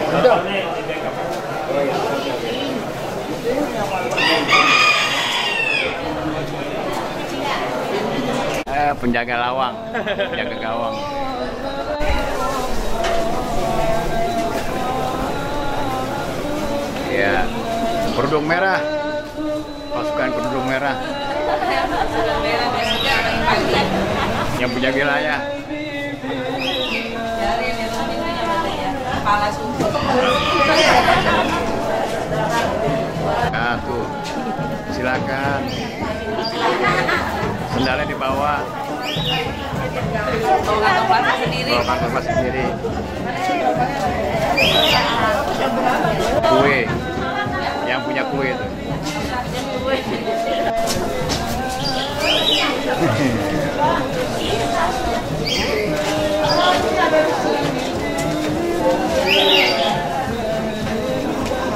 Udah. Penjaga lawang, penjaga gawang. Ya, kerudung merah, pasukan kerudung merah yang punya wilayah. Nah, tuh, silakan. Sendalnya di bawah. Bawa kantong plastik sendiri. Bawa kantong plastik sendiri. Kue, yang punya kue itu.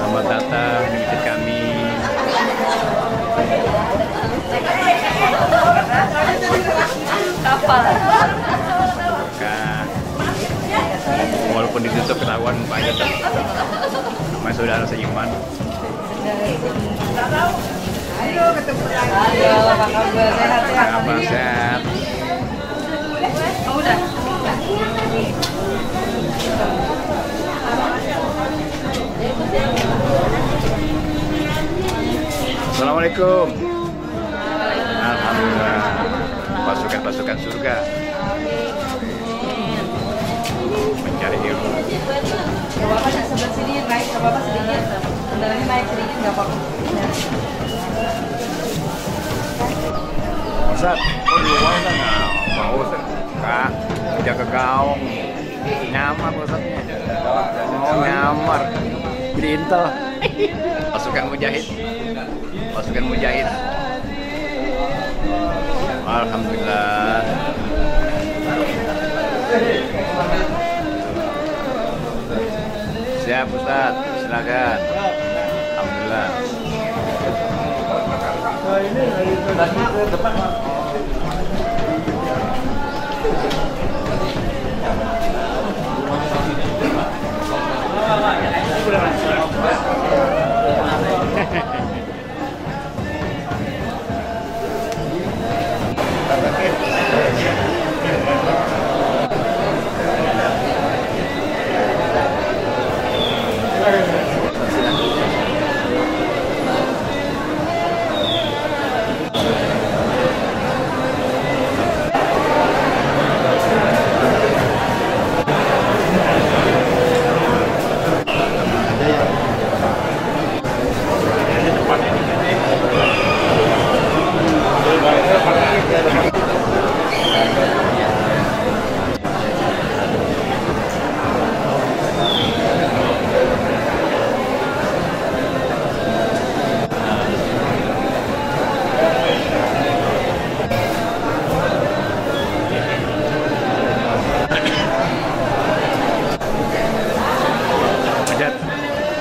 Selamat datang di masjid kami. Kapal. Walaupun ditutup ketahuan mukanya tuh. Sama saudara seiman. Ayo ketemu lagi. Ayo, apa kabar? Sehat-sehat. Kabar sehat. Oh, udah. Assalamualaikum. Alhamdulillah. Pasukan surga mencari ilmu. Bapak sebelah sini naik ke bapak sedikit. Kendalanya naik sedikit nggak apa-apa. Ustaz, kok di luar kan? Mau Ustaz, Kak, jaga gaung. Nyamar Ustaznya. Oh, nyamar. Jadi intel. Pasukan mujahid. Pasukan mujahid. Alhamdulillah. Siap Ustaz, silakan. Alhamdulillah.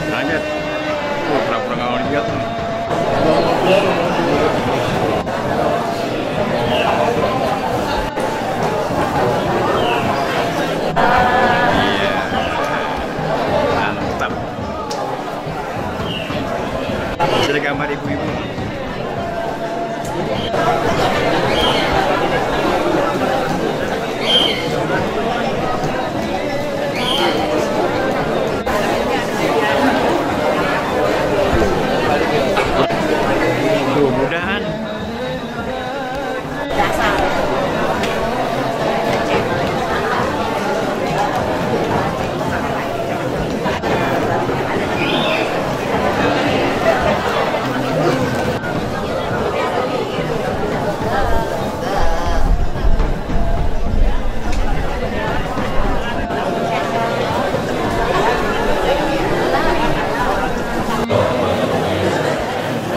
Lanjut. Pura-pura nggak lihat. Iya. Mantap. Jadi gambar ibu-ibu. Mudah-mudahan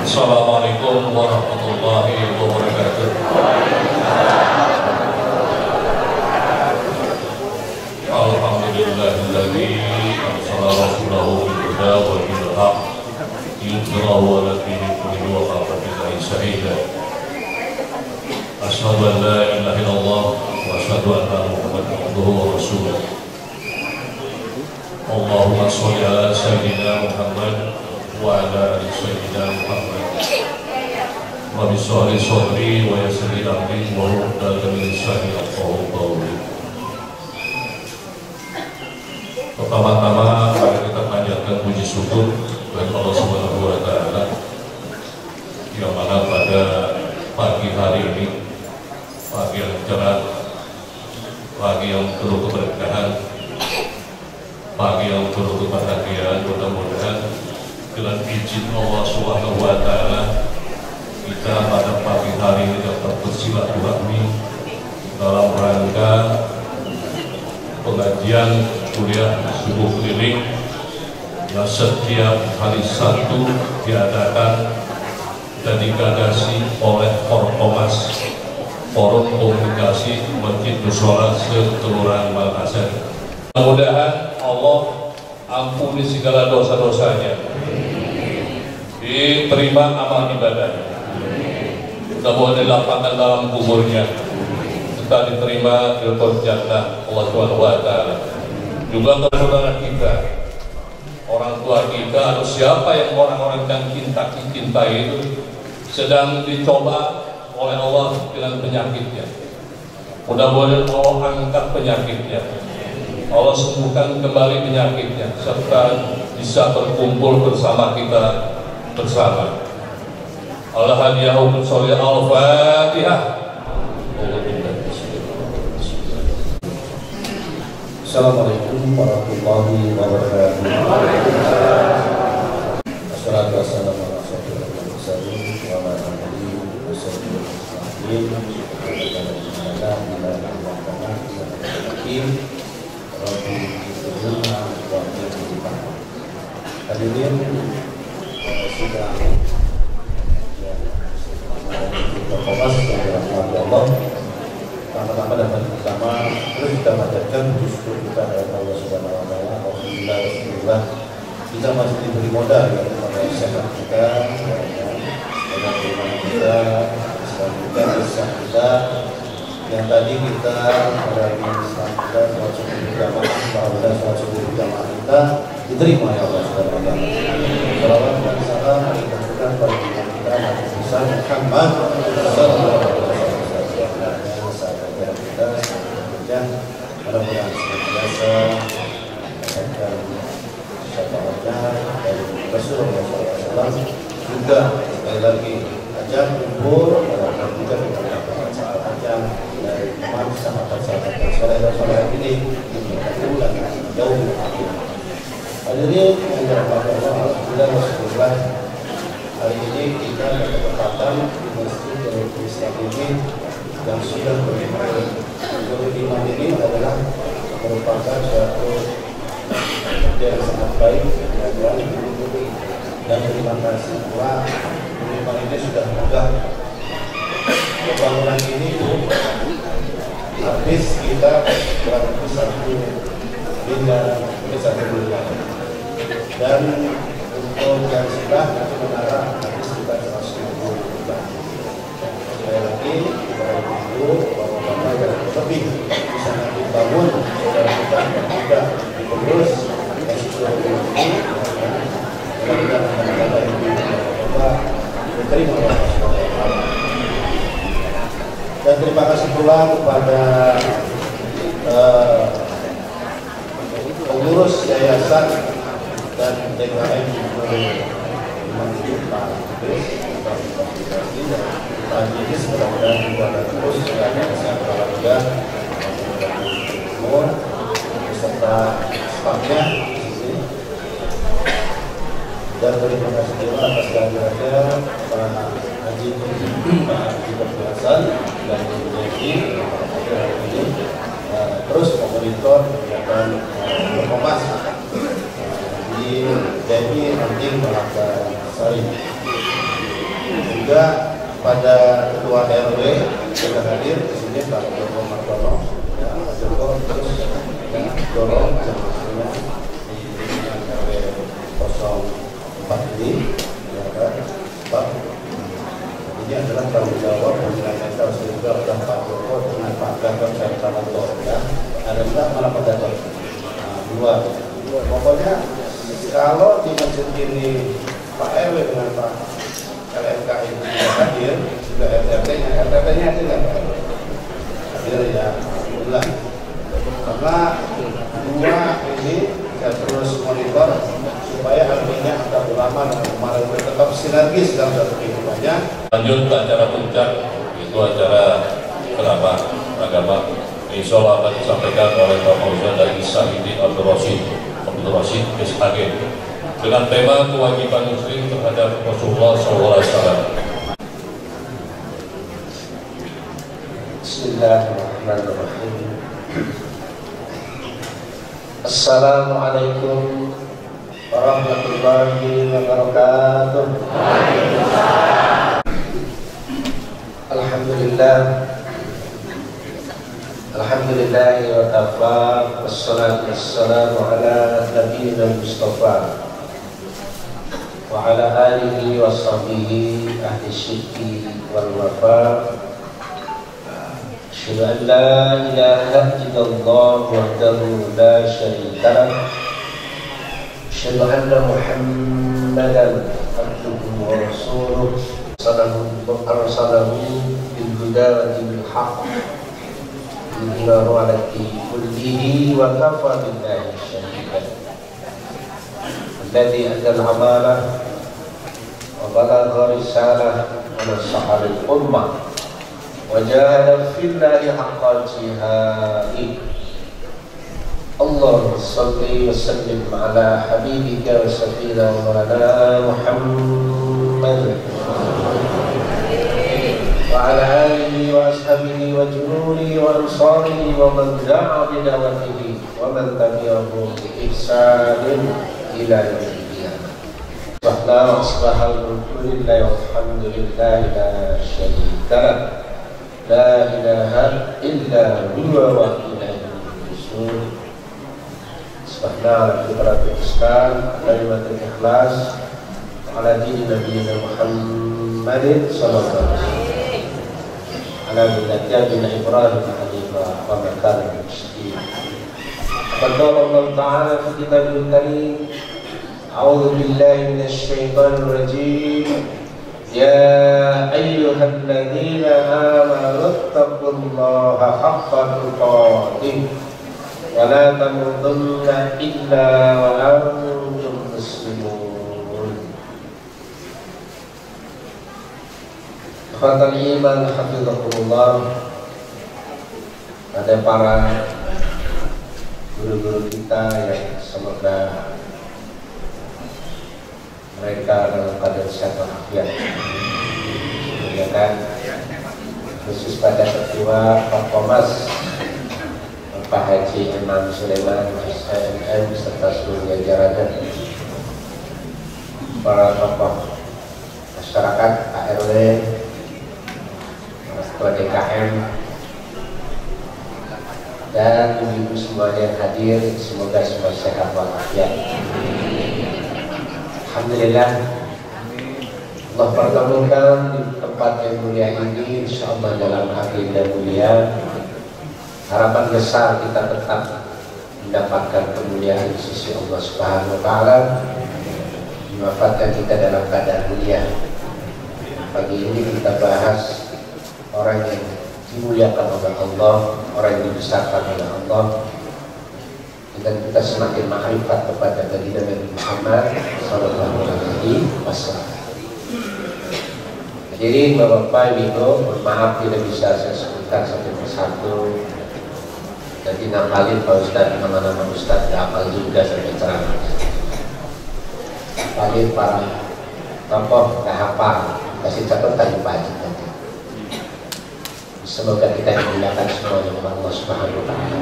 Assalamualaikum warahmatullahi wabarakatuh. Alhamdulillahilladzi arsala rasulahu bil huda wa dinil haqq liyudhhirahu 'ala dini kullihi wa kafa billahi shahida. Asyhadu an la ilaha illallah wa asyhadu anna Muhammadan abduhu wa rasuluh. Allahumma sholli ala sayyidina Muhammad wa ala ali sayyidina Muhammad. Rabbi sholli sholli wa yassir amri wa hlul min lisani yafqahu qawli. Pertama-tama mari kita panjatkan puji syukur kepada Allah Subhanahu wa taala yang mana pada pagi hari ini, pagi yang cerah, pagi yang penuh keberkahan, pagi yang penuh kebahagiaan, mudah-mudahan dengan izin Allah Subhanahu wa taala kita pada pagi hari ini dapat bersilaturahmi dalam rangka pengajian kuliah subuh keliling yang setiap hari Sabtu diadakan dan digadasi oleh Forkomas, Forum Komunikasi Masjid Mushola Sekelurahan Makassar. Mudah-mudahan Allah ampuni segala dosa-dosanya, diterima amal ibadahnya, mudah-mudahan dilapangkan dalam kuburnya, serta diterima firdaus jannah Allah Subhanahu wa taala. Juga ke saudara kita, orang tua kita, atau siapa yang orang-orang yang kita cintai itu sedang dicoba oleh Allah dengan penyakitnya. Mudah-mudahan Allah angkat penyakitnya, Allah sembuhkan kembali penyakitnya, serta bisa berkumpul bersama kita bersama. Al-Hadiyahum sholli al-Fatihah. Assalamualaikum warahmatullahi wabarakatuh. Assalatu wassalamu ala asyrofil mursalin wa ala alihi washabbihi ajmain. Hadirin sudah berkomas yang dirahmati Allah. Pertama-tama dan pertama terus kita panjatkan syukur kita kepada Allah Subhanahu wa taala. Alhamdulillah kita masih diberi modal ya, modal sehat kita, modal keimanan kita, Islam kita, Islam kita. Yang tadi kita pada Islam kita sholat subuh berjamaah, alhamdulillah sholat subuh berjamaah kita diterima ya Allah Subhanahu wa taala. Salawat dan salam kita berikan kepada kita Nabi besar Muhammad sallallahu alaihi wasallam. Kita bekerja mudah-mudahan senantiasa mendapatkan syafaatnya dari Rasulullah SAW. Juga sekali lagi ajak kumpul dan juga ajak dari teman sahabat-sahabat yang soleh dan soleh ini diberkati dan jauh lebih akhir. Hadirin yang dirahmati Allah, alhamdulillah Rasulullah, hari ini kita berkesempatan di Masjid Darul Islam ini yang sudah beriman. Beriman ini adalah merupakan suatu kerja yang sangat baik dan terima kasih bahwa beriman ini sudah mudah. Pembangunan ini habis kita kurang lebih 1 miliar dan untuk yang sudah menara habis kita 100.000 juta. Sekali lagi kita ibu bapak-bapak yang lebih bisa nanti bangun dan kita juga diurus dan seluruh ini dan kita akan bapak diterima oleh Allah. Dan terima kasih pula kepada pengurus yayasan dan DKM Pak Ajis, mudah-mudahan juga akan terus dengan sehat keluarga beserta stafnya dan terima kasih juga atas kehadirannya Pak Haji Perbiasan dan ini terus memonitor kegiatan Forkomas di DMI Anting Malaka Sari. Juga pada ketua RW sudah hadir di sini Pak Joko Martono, ya Pak Joko terus dorong jamaahnya di RW 04 ini, ya kan Pak. Ini adalah tanggung jawab pembinaan mental sehingga oleh Pak Joko dengan Pak Gatot Sertanto, ya ada juga malah Pak Gatot dua Pokoknya kalau di masjid ini Pak RW dengan Pak LMK itu tidak hadir, juga RT-nya hadir nggak Pak RW? Hadir ya, alhamdulillah. Karena dua ini saya terus monitor supaya artinya antar ulama dan umat tetap sinergis dalam satu kehidupannya. Lanjut ke acara puncak, itu acara kerabat agama. Insya Allah akan disampaikan oleh Pak Fauzan dari Sayyidi Abdul Rashid SHG dengan tema kewajiban Muslim terhadap Rasulullah SAW. Bismillahirrahmanirrahim. Assalamualaikum warahmatullahi wabarakatuh. Alhamdulillah. Alhamdulillahi wa kafa, wassalatu wassalamu ala nabiyina Mustafa wa ala alihi wa sahbihi ahli syirki wal wafa. Asyhadu an la ilaha illallah wahdahu la syarika lah. Asyhadu anna Muhammadan abduhu wa rasuluh arsalahu bil huda wa dinil haqq ala kullihi wa kafa billahi shahidan. Alladhi adda al-amalah wa balagha risalah wa nasaha lil ummah wa jahada fillahi haqqa jihadihi. Allahumma salli wa sallim ala habibika wa safina wa maulana Muhammad وعلى آله وأصحابه وجنوده وأنصاره ومن دعا بدعوته ومن تبعهم بإحسان إلى يوم القيامة. أصبح الملك لله والحمد لله لا شريك له لا إله إلا هو وإليه النشور. أصبحنا على فطرة الإسلام كلمة الإخلاص على دين نبينا محمد صلى الله عليه وسلم ala millati abina Ibrahim hanifa wa ma kana minal musyrikin. Qala Allah Ta'ala fi kitabil karim, a'udzu billahi minasy syaithanir rajim. Ya ayyuhalladzina amanu taqullaha haqqa tuqatih wa la tamutunna illa wa antum muslimun. Fatal iman hafizahullah. Ada para guru-guru kita yang semoga mereka dalam keadaan sehat walafiat. Ya kan, khusus pada ketua Pak Komas Pak Haji Imam Sulaiman SNM serta seluruh jajarannya, para tokoh masyarakat ARW, Ketua DKM, dan ibu semuanya yang hadir, semoga semua sehat walafiat. Alhamdulillah, Allah pertemukan di tempat yang mulia ini, insyaallah dalam agenda mulia. Harapan besar kita tetap mendapatkan kemuliaan di sisi Allah Subhanahu wa Ta'ala, memanfaatkan kita dalam keadaan mulia. Pagi ini kita bahas orang yang dimuliakan oleh Allah, orang yang dibesarkan oleh Allah, dan kita semakin ma'rifat kepada baginda Nabi Muhammad sallallahu alaihi wasallam. Hadirin Bapak Ibu, mohon maaf tidak bisa saya sebutkan satu persatu. Jadi ngapalin Pak Ustadz, nama-nama Ustadz hafal juga sampai ceramah. Hafalin para tokoh nggak hafal, kasih catatan Pak Haji nanti. Semoga kita dimuliakan semuanya oleh Allah Subhanahu wa Ta'ala.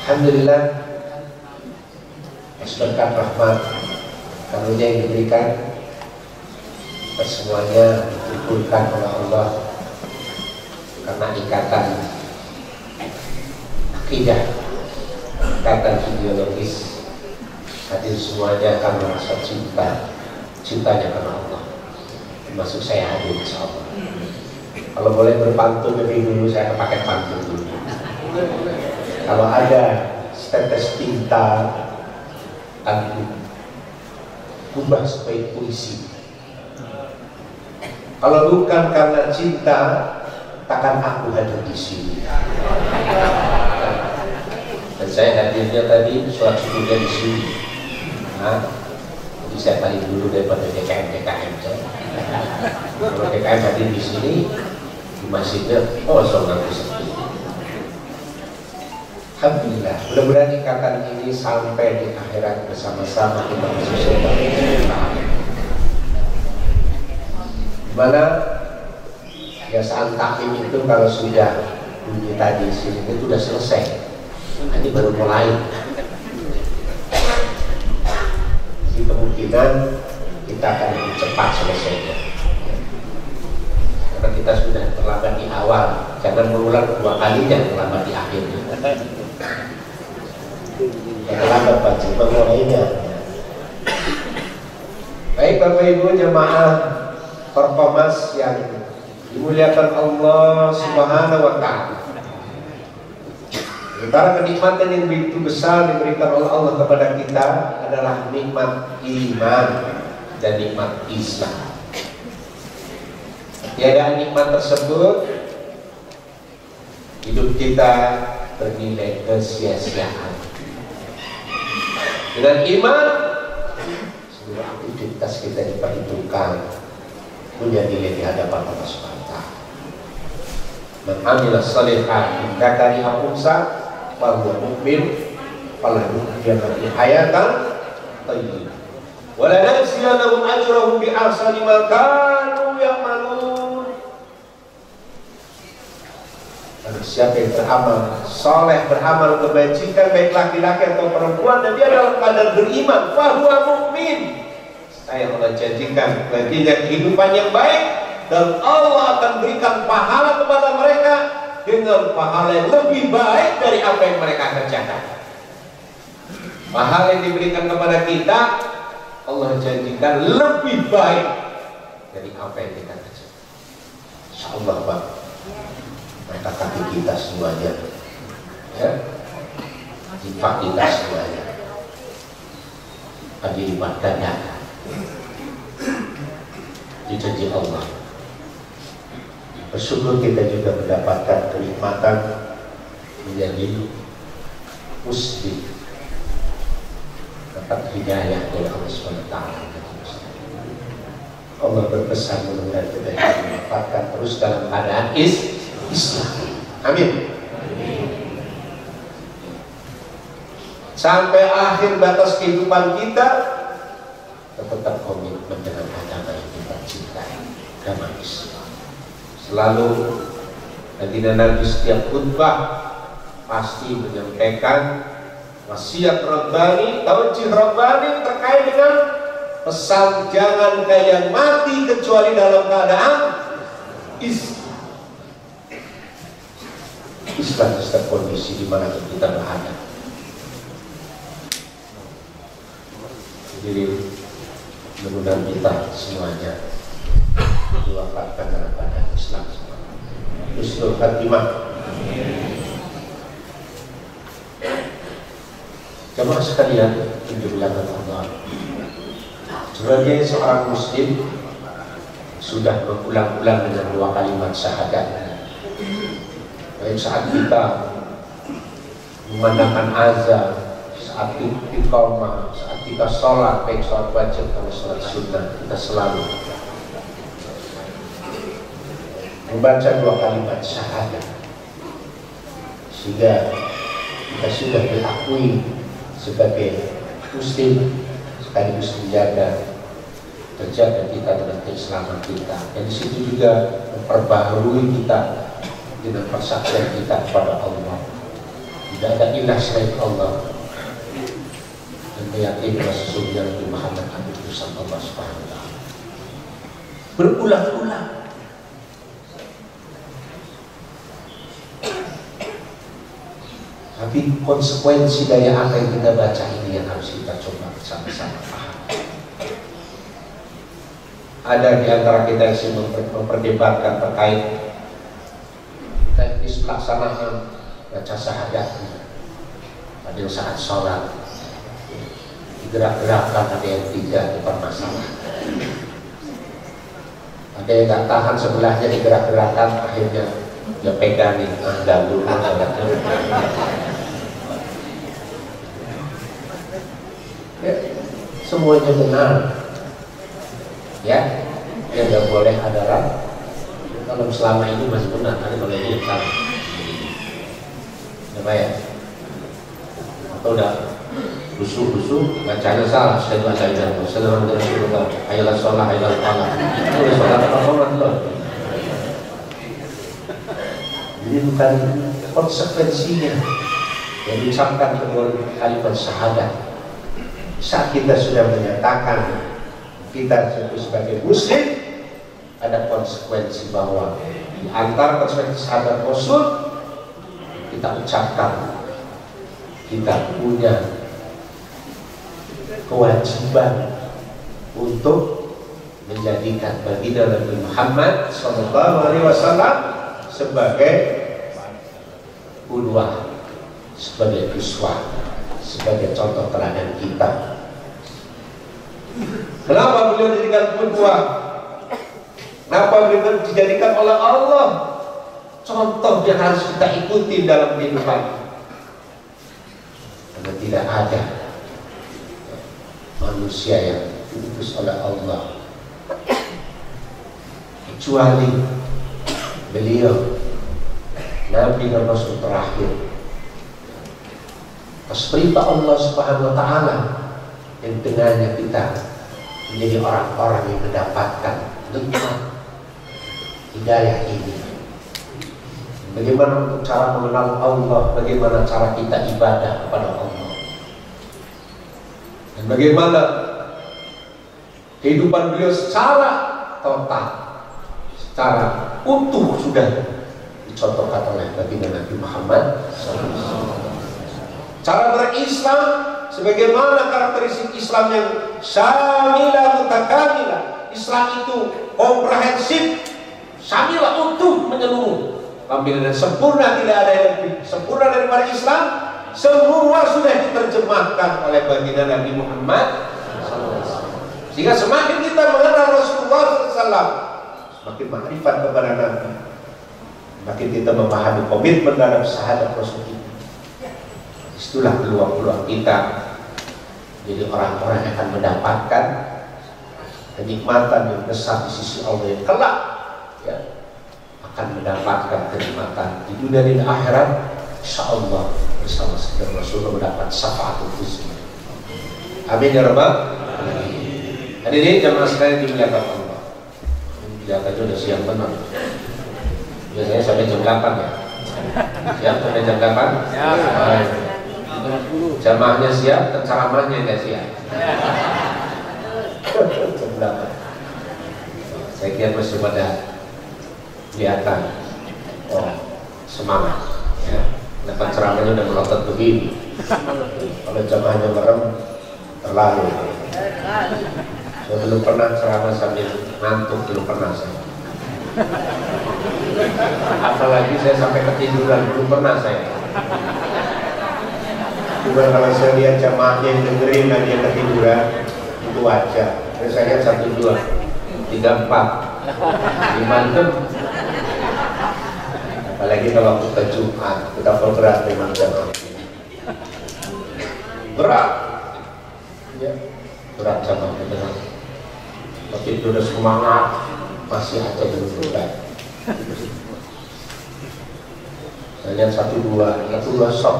Alhamdulillah, berkat rahmat karunia yang diberikan, kita semuanya dikumpulkan oleh Allah karena ikatan akidah, ikatan ideologis. Hadir semuanya karena rasa cintanya karena Allah. Termasuk saya hadir, insyaallah. Kalau boleh berpantun lebih dulu, saya pakai pantun dulu. Kalau ada setetes tinta aku ubah sebagai puisi. Kalau bukan karena cinta, takkan aku hadir di sini. Dan saya hadirnya tadi sholat subuhnya di sini. Nah, jadi saya paling dulu daripada DKM saya. Kalau DKM hadir di sini, di masjidnya kosong nanti seperti itu. Alhamdulillah, mudah-mudahan ikatan ini sampai di akhirat bersama-sama kita bersyukur. Dimana biasaan taklim itu kalau sudah bunyi tadi sini itu sudah selesai. Nah, ini baru mulai. Jadi kemungkinan kita akan lebih cepat selesainya. Karena kita sudah terlambat di awal, jangan mengulang 2 kali dan terlambat di akhir. Terlambat Pak, mulainya. Baik Bapak Ibu jemaah Korpomas yang dimuliakan Allah Subhanahu wa Ta'ala. Antara kenikmatan yang begitu besar diberikan oleh Allah kepada kita adalah nikmat iman dan nikmat Islam. Tiada nikmat tersebut, hidup kita bernilai kesia-siaan. Dengan iman, seluruh aktivitas kita diperhitungkan punya nilai di hadapan Allah Subhanahu wa Ta'ala. Man amila shalihan min dzakari aw unsa fa huwa mu'min falahu hayatan thayyibah. Wa la najziyannahum ajrahum bi ahsani ma kanu ya'malun. Siapa yang beramal soleh, beramal kebajikan, baik laki-laki atau perempuan, dan dia dalam keadaan beriman, fahuwa mu'min, saya Allah janjikan baginya kehidupan yang baik, dan Allah akan berikan pahala kepada mereka dengan pahala yang lebih baik dari apa yang mereka kerjakan. Pahala yang diberikan kepada kita, Allah janjikan lebih baik dari apa yang kita kerjakan. Insyaallah Pak, mereka kaki kita semuanya, ya, sifat kita semuanya akan dilipat gandakan di janji Allah. Bersyukur kita juga mendapatkan kenikmatan menjadi muslim, dapat hidayah dari Allah SWT. Allah berpesan mudah-mudahan kita mendapatkan terus dalam keadaan Islam. Amin. Sampai akhir batas kehidupan kita tetap komitmen dengan agama yang kita cintai, agama Islam. Selalu Nabi setiap khutbah pasti menyampaikan wasiat Rabbani, taujih Rabbani terkait dengan pesan jangan kalian mati kecuali dalam keadaan Islam setiap kondisi di mana kita berada. Jadi mudah-mudahan kita semuanya diwafatkan dalam keadaan Islam. Husnul khatimah. Jemaah sekalian yang dimuliakan Allah, sebagai seorang muslim sudah berulang-ulang dengan 2 kalimat syahadat. Baik saat kita memandangkan azan, saat iqamah, saat kita sholat, baik sholat wajib atau sholat sunnah, kita selalu membaca 2 kalimat syahadat, sehingga kita sudah diakui sebagai muslim, sekaligus terjaga kita dengan keislaman kita. Dan di situ juga memperbaharui kita dengan persaksian kita kepada Allah. Tidak ada ilah selain Allah, dan meyakini sesungguhnya Nabi Muhammad adalah utusan Allah Subhanahu wa Ta'ala. Berulang-ulang. Tapi konsekuensi dari apa yang kita baca ini yang harus kita coba bersama-sama paham. Ada di antara kita yang memperdebatkan terkait teknis pelaksanaan baca syahadat. ada yang saat sholat digerak-gerakkan, ada yang tidak, dipermasalahkan. Ada yang nggak tahan sebelahnya digerak-gerakkan, akhirnya dia pegangin, ganggu ya, semuanya benar ya, yang nggak boleh adalah kalau selama ini masih benar, ada boleh hitam apa ya, atau udah rusuh bacanya salah, saya baca itu sedang Rasulullah, ayolah sholat, ayolah sholat, udah sholat apa loh. Jadi bukan konsekuensinya yang diucapkan kedua kalimat syahadat. Saat kita sudah menyatakan kita sebagai muslim, ada konsekuensi bahwa di antara konsekuensi syahadat Rasul, kita ucapkan kita punya kewajiban untuk menjadikan baginda Nabi Muhammad SAW sebagai qudwah, sebagai uswah, sebagai contoh teladan kita. Kenapa beliau dijadikan qudwah? Kenapa beliau dijadikan oleh Allah contoh yang harus kita ikuti dalam kehidupan? Karena tidak ada manusia yang diutus oleh Allah kecuali beliau Nabi dan Rasul terakhir atas perintah Allah Subhanahu wa Ta'ala, yang dengannya kita menjadi orang-orang yang mendapatkan nikmat hidayah ini. Bagaimana untuk cara mengenal Allah, bagaimana cara kita ibadah kepada Allah, dan bagaimana kehidupan beliau secara total, secara utuh sudah dicontohkan oleh baginda Nabi Muhammad SAW. Cara berislam, sebagaimana karakteristik Islam yang syamilah mutakamilah. Islam itu komprehensif, syamilah, utuh, menyeluruh, ambil dan sempurna, tidak ada yang lebih sempurna daripada Islam. Semua sudah diterjemahkan oleh baginda Nabi Muhammad SAW. Sehingga semakin kita mengenal Rasulullah SAW, semakin makrifat kepada Nabi, semakin kita memahami komitmen dalam syahadat Rasul kita. Itulah peluang-peluang kita jadi orang-orang yang akan mendapatkan kenikmatan yang besar di sisi Allah yang kelak, ya, akan mendapatkan kenikmatan di dunia dan akhirat, insyaallah bersama saudara Rasulullah mendapat syafaatul husna. Amin ya rabbal alamin. Hadirin jamaah sekalian dimuliakan Allah. Kelihatannya sudah siang benar. Biasanya sampai jam 8 ya. Siap sampai jam 8? Ya. Jamaahnya siap, dan ceramahnya tidak siap. Jam 8. Saya kira masih pada kelihatan semangat, ya. Dapat ceramahnya udah melotot begini. Kalau jamaahnya merem, terlalu. Saya belum pernah ceramah sambil ngantuk, belum pernah saya. Apalagi saya sampai ketiduran, belum pernah saya. Juga kalau saya lihat jamaahnya yang dengerin dan yang ketiduran, itu wajar. Saya lihat 1, 2, 3, 4, 5, 6. Apalagi kalau kita Jumat, kita berat memang jamaah. Berat, ya, berat jamaah berat. Tapi itu udah semangat, masih ada belum berat. Saya lihat 1, 2 sok.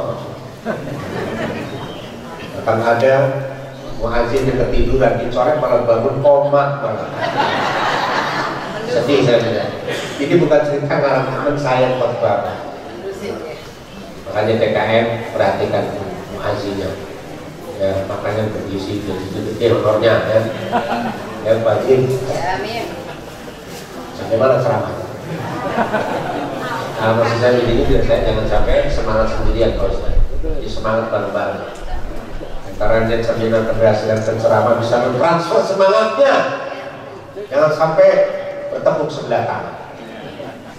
Akan ada muadzin yang ketiduran, dicorek malah bangun komat malah. Sedih saya lihat. Ini bukan cerita pengalaman saya khotbah. Makanya TKM perhatikan muadzinnya. Ya, makanya berisi gede honornya ya. Ya Pak Jin. Amin. Bagaimana ceramahnya? Nah, maksud saya begini, biar saya jangan sampai semangat sendirian kalau saya. Jadi semangat bareng-bareng. Antara dia cerminan keberhasilan penceramah bisa mentransfer semangatnya. Jangan sampai bertepuk sebelah tangan.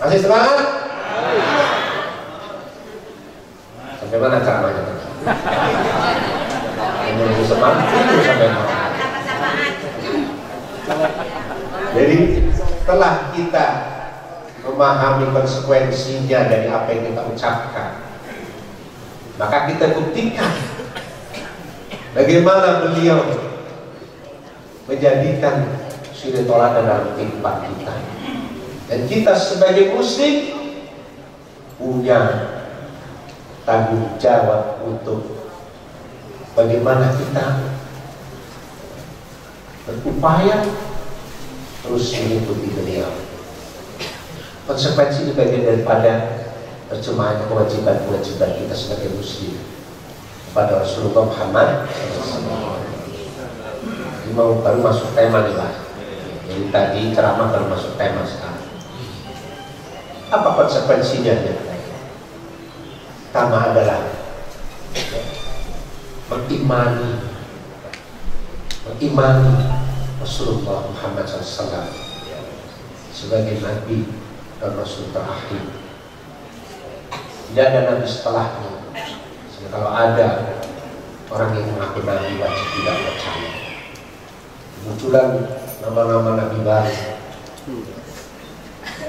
Masih semangat? Sampai mana ceramahnya? Menunggu semangat itu sampai malam. Jadi setelah kita memahami konsekuensinya dari apa yang kita ucapkan, maka kita buktikan bagaimana beliau menjadikan suri toladan dalam kehidupan kita. Dan kita sebagai muslim punya tanggung jawab untuk bagaimana kita berupaya terus mengikuti beliau. Konsekuensi ini bagian daripada terjemahan kewajiban-kewajiban kita sebagai muslim kepada Rasulullah Muhammad SAW. Ini baru masuk tema nih Pak. Jadi tadi ceramah baru masuk tema sekarang. Apa konsekuensinya? Pertama adalah mengimani Rasulullah Muhammad SAW sebagai Nabi dan Rasul terakhir. Tidak ada Nabi setelahnya. Jadi kalau ada orang yang mengaku Nabi, wajib tidak percaya. Munculan nama-nama Nabi baru.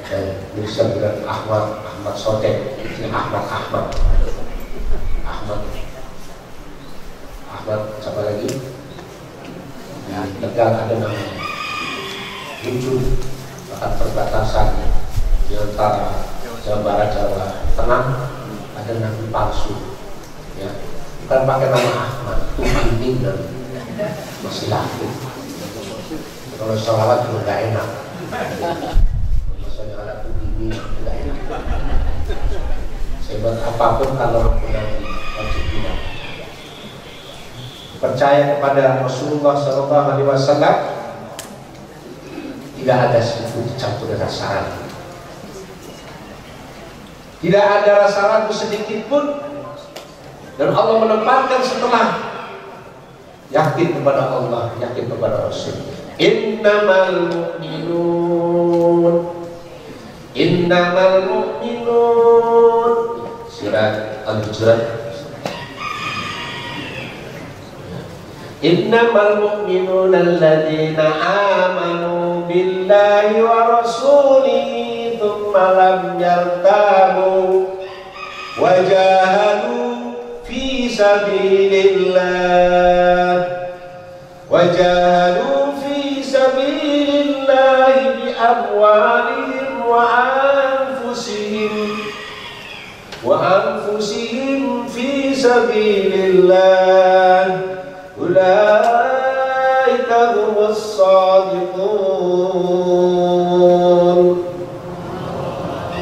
Dan bisa bilang Ahmad Sotek, ini Ahmad siapa lagi? Ya, Tegal ada nama muncul bahkan perbatasan di antara Jawa Barat, Jawa Tengah ada nabi palsu, ya bukan pakai nama Ahmad, Tuhan dan masih laku. Kalau sholawat juga nggak enak, maksudnya ada Tuhan nggak enak. Sebab apapun kalau nabi wajib tidak percaya kepada Rasulullah SAW. Tidak ada sedikit dicampur dengan rasa ragu. Tidak ada rasa ragu sedikit pun. Dan Allah menempatkan setelah yakin kepada Allah, yakin kepada Rasul. Innamal mu'minun. Surat Al-Hujurat. Innamal mu'minuna alladzina amanu billahi wa rasulihi thumma lam yartabu wa jahadu fi sabilillah bi amwalihim wa anfusihim fi sabilillah. Ulaika humus shadiqun.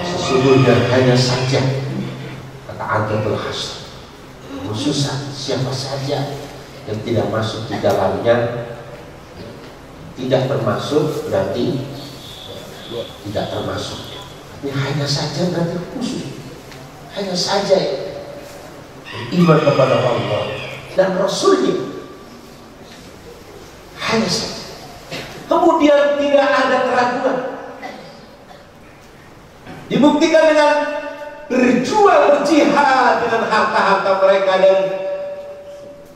Sesungguhnya hanya saja kata Antul Hasan, khususan siapa saja yang tidak masuk di dalamnya tidak termasuk, berarti tidak termasuk. Ini hanya saja berarti khusus, hanya saja beriman kepada Allah dan Rasulnya. Hanya saja. Kemudian tidak ada keraguan. Dibuktikan dengan berjuang, berjihad dengan harta-harta mereka dan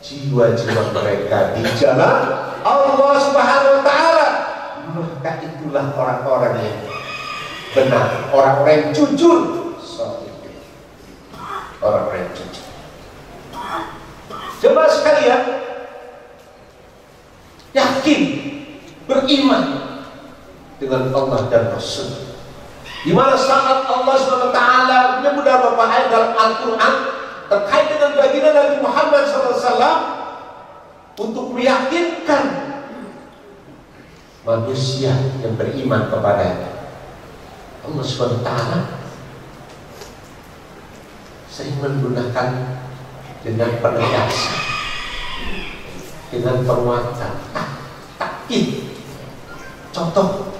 jiwa-jiwa mereka di jalan Allah Subhanahu wa Ta'ala. Maka itulah orang-orang yang benar, orang-orang yang jujur. Orang-orang yang jujur. Coba sekalian yakin, beriman dengan Allah dan Rasul. Di mana saat Allah SWT menyebut beberapa ayat dalam Al-Quran terkait dengan baginda Nabi Muhammad SAW untuk meyakinkan manusia yang beriman kepada Allah SWT. Saya menggunakan dengan penegasan, dengan perwatan, takkid. Contoh,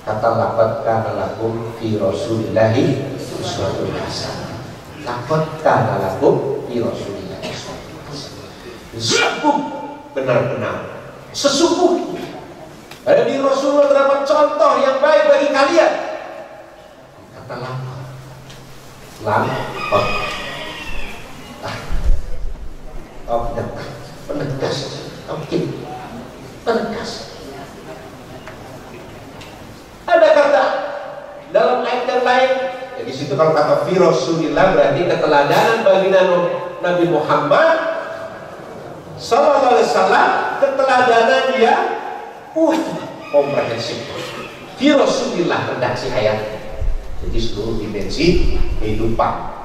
kata laqad kana lakum fi Rasulillahi uswatun hasanah. Laqad kana lakum fi Rasulillahi uswatun hasanah. Sungguh benar-benar, sesungguhnya ada di Rasulullah terdapat contoh yang baik bagi kalian. Kata laqad, Oh tidak, penegas. Oke, penegas. Ada kata dalam ayat yang lain. Jadi situ kalau kata fi Rasulillah berarti keteladanan baginda Nabi Muhammad Sallallahu Alaihi Wasallam, keteladanan dia komprehensif. Fi Rasulillah redaksi ayat. Jadi seluruh dimensi kehidupan.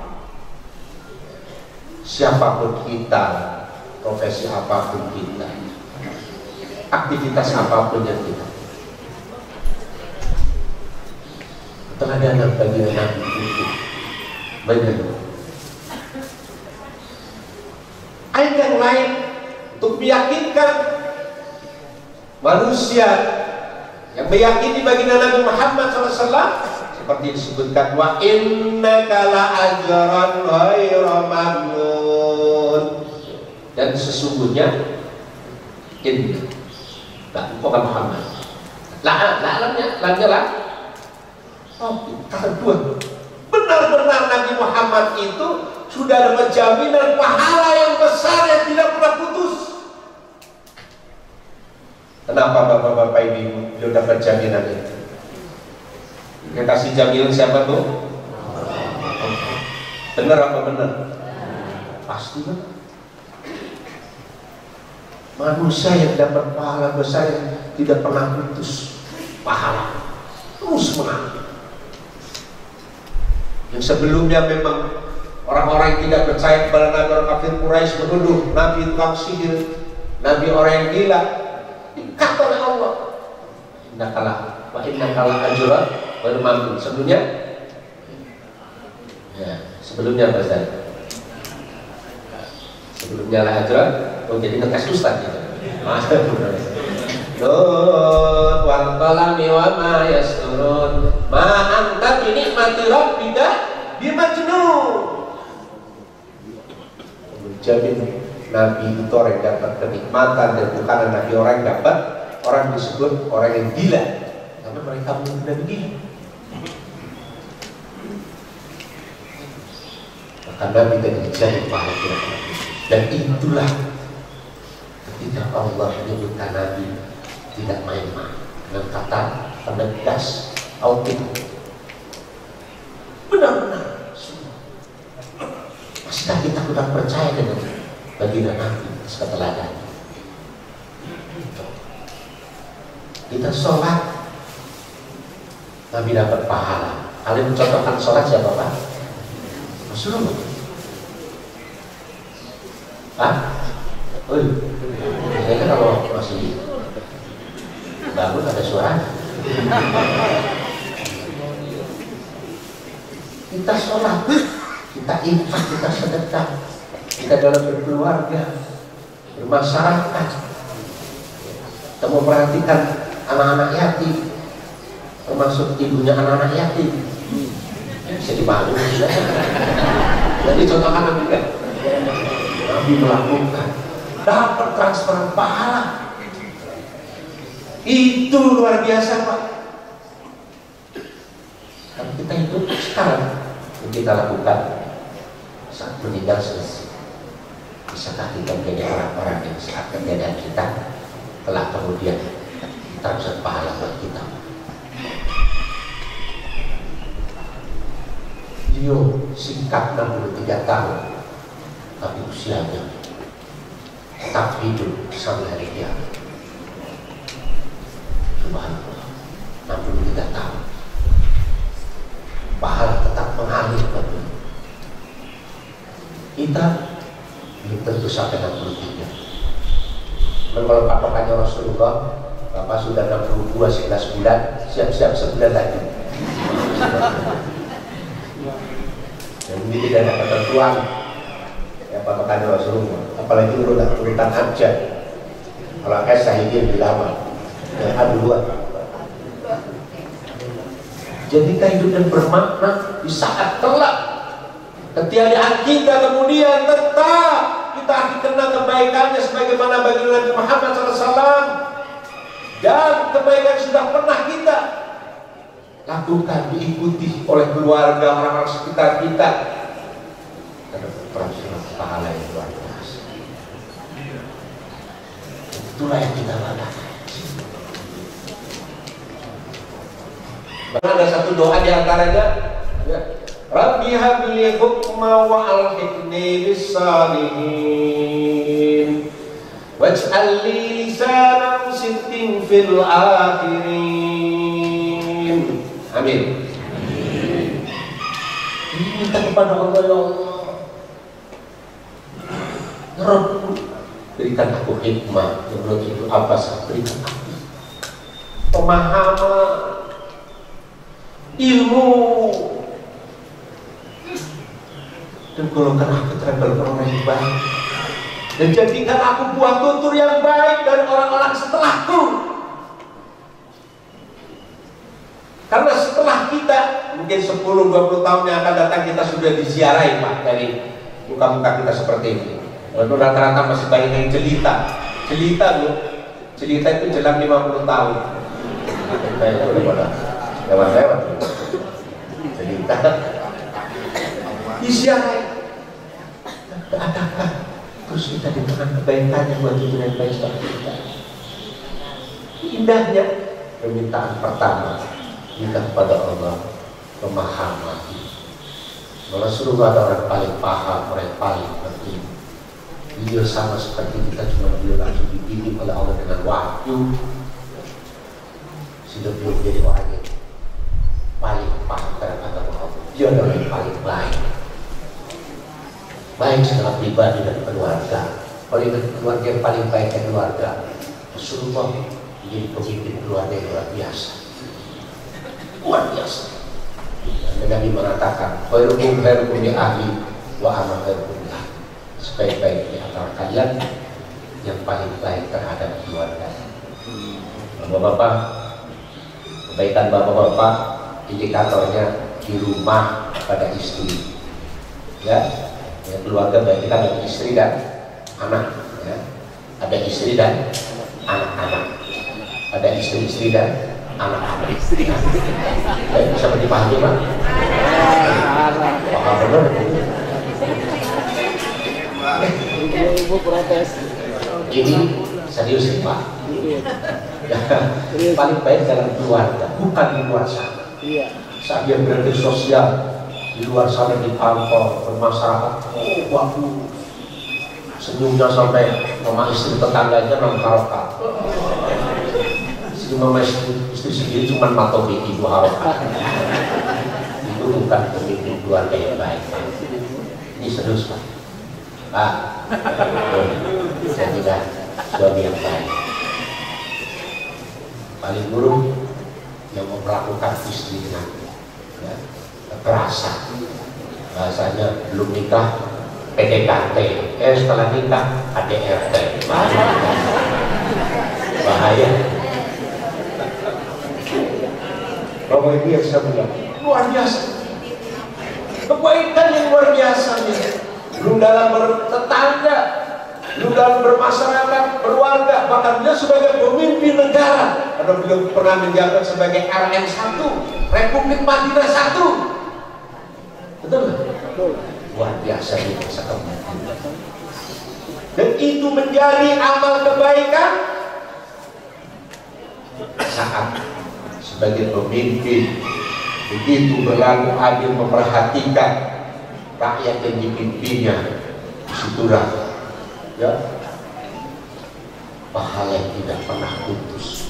Siapapun kita, profesi apapun kita, aktivitas apapun yang kita, keteladanan bagi Nabi itu menyeluruh. Ayat yang lain untuk meyakinkan manusia yang meyakini baginda Nabi Muhammad SAW, seperti disebutkan wa innaka la ajran ghairu mamnun, dan sesungguhnya ini bukan Muhammad lamnya kata dua, benar-benar Nabi Muhammad itu sudah dapat jaminan pahala yang besar yang tidak pernah putus. Kenapa bapak-bapak ibu belum dapat jaminan itu? Yang kasih jaminan siapa tuh? Benar apa benar? Pasti benar. Manusia yang dapat pahala besar yang tidak pernah putus pahala, terus menang. Yang sebelumnya memang orang-orang yang tidak percaya kepada Nabi, orang kafir Quraisy menuduh Nabi tukang sihir, Nabi orang yang gila. Dikata oleh Allah, innakalah ajran ghairu mamnun. Sebelumnya, ya, sebelumnya apa Ustaz? Sebelumnya lah ajran, jadi ngetes Ustaz gitu. Nun wal qalami wa ma yasturun ma anta bi nikmati rabbika bimajnun. Jadi Nabi itu orang yang dapat kenikmatan, dan bukan Nabi orang yang dapat, orang disebut orang yang gila karena mereka benar-benar gila. Maka Nabi tidak jadi pahala kira-kira. Dan itulah ketika Allah menyebutkan Nabi tidak main-main dengan kata penegas, autik, benar-benar. Masihkah kita kurang percaya dengan baginda Nabi setelahnya? Kita sholat, Nabi dapat pahala. Kalian mencontohkan sholat siapa Pak? Rasulullah. Hah? Oh, saya kan kalau masih bangun ada suara. Kita sholat, kita infak, kita sedekah, kita dalam berkeluarga, bermasyarakat, kita memperhatikan anak-anak yatim, termasuk ibunya anak-anak yatim. Bisa dipahami. Jadi contohkan Nabi kan, Nabi melakukan, dapat transferan pahala. Itu luar biasa Pak. Tapi kita itu sekarang yang kita lakukan saat meninggal selesai. Bisakah kita menjadi orang-orang yang saat kejadian kita telah kemudian transfer pahala buat kita? Dia singkat 63 tahun, tapi usianya tetap hidup sampai hari kiamat. Subhanallah, 63 tahun, pahala tetap mengalir ke dunia. Kita belum tentu sampai 63. Dan kalau patokannya Rasulullah, Bapak sudah 62 11 bulan, siap-siap sebulan lagi. Dan ini tidak ada ketentuan ya patokannya Rasulullah, apalagi urutan aja. Kalau S Syahidin lebih lama, ya A2. Jadi hidup dan bermakna di saat kelak ketiadaan kita, kemudian tetap kita akan kenal kebaikannya sebagaimana baginda Nabi Muhammad SAW, dan kebaikan sudah pernah kita lakukan, diikuti oleh keluarga, orang-orang sekitar kita. Ada transfer pahala yang luar biasa. Itulah yang kita lakukan. Ada satu doa di antaranya, ya. Rabbi habli hukma wa alhiqni bis salihin waj'al li lisanan sidqin fil akhirin. Amin. Ini minta kepada Allah, ya Allah, Rabb, berikan aku hikmah. Menurut itu apa sih? Berikan aku pemahaman, ilmu, dan golongkan aku terhadap orang yang baik, dan jadikan aku buah tutur yang baik dari orang-orang setelahku. Karena setelah kita mungkin 10-20 tahun yang akan datang, kita sudah disiarahi Pak dari muka-muka kita seperti ini. Lalu rata-rata masih banyak yang jelita loh. Jelita itu jelang 50 tahun. Lewat-lewat jelita disiarahi. Adakah terus kita di tengah kebaikan yang buat itu yang baik seperti kita? Indahnya permintaan pertama, minta kepada Allah pemahaman. Rasulullah ada orang paling paham, orang paling penting. Beliau sama seperti kita, cuma beliau langsung dididik oleh Allah dengan wahyu, sehingga beliau menjadi orang yang paling paham terhadap Allah. Dia adalah yang paling baik, baik secara pribadi dan keluarga. Kalau keluarga yang paling baik dan keluarga, Rasulullah menjadi pemimpin keluarga yang luar biasa. Luar biasa. Dan Nabi mengatakan, khairukum khairukum li ahli wa ana khairukum li ahli. Sebaik-baik di antara kalian yang paling baik terhadap keluarga. Bapak-bapak, kebaikan bapak-bapak indikatornya di rumah pada istri. Ya, keluarga berarti kan ada istri dan anak. Ya. Ada istri dan anak-anak. Ada istri-istri dan anak-anak. Bisa dipahami Pak? Paham benar? Ibu protes. Ini serius Pak. Paling baik dalam keluarga, bukan di luar sana. Saat dia berada sosial di luar sana, di kantor, bermasyarakat, bagus. Senyumnya sampai sama istri tetangganya mengharapkan. Mama istri sendiri cuma matobi ibu harokat. Itu bukan pemimpin keluarga yang baik. Ini serius Pak. Pak, saya tidak suami yang baik. Paling buruk yang memperlakukan istri dengan kekerasan. Bahasanya belum nikah PDKT, setelah nikah ADRT. Bahaya. Bapak Ibu yang saya bilang, luar biasa. Kebaikan yang luar biasa nih. Belum dalam bertetangga, belum dalam bermasyarakat, berwarga, bahkan dia sebagai pemimpin negara. Karena beliau pernah menjabat sebagai RM1, Republik Madinah 1. Betul? Betul. Luar biasa nih masa kepemimpinan. Dan itu menjadi amal kebaikan saat sebagai pemimpin begitu berlaku adil, memperhatikan rakyat yang dipimpinnya. Disitulah ya pahala yang tidak pernah putus.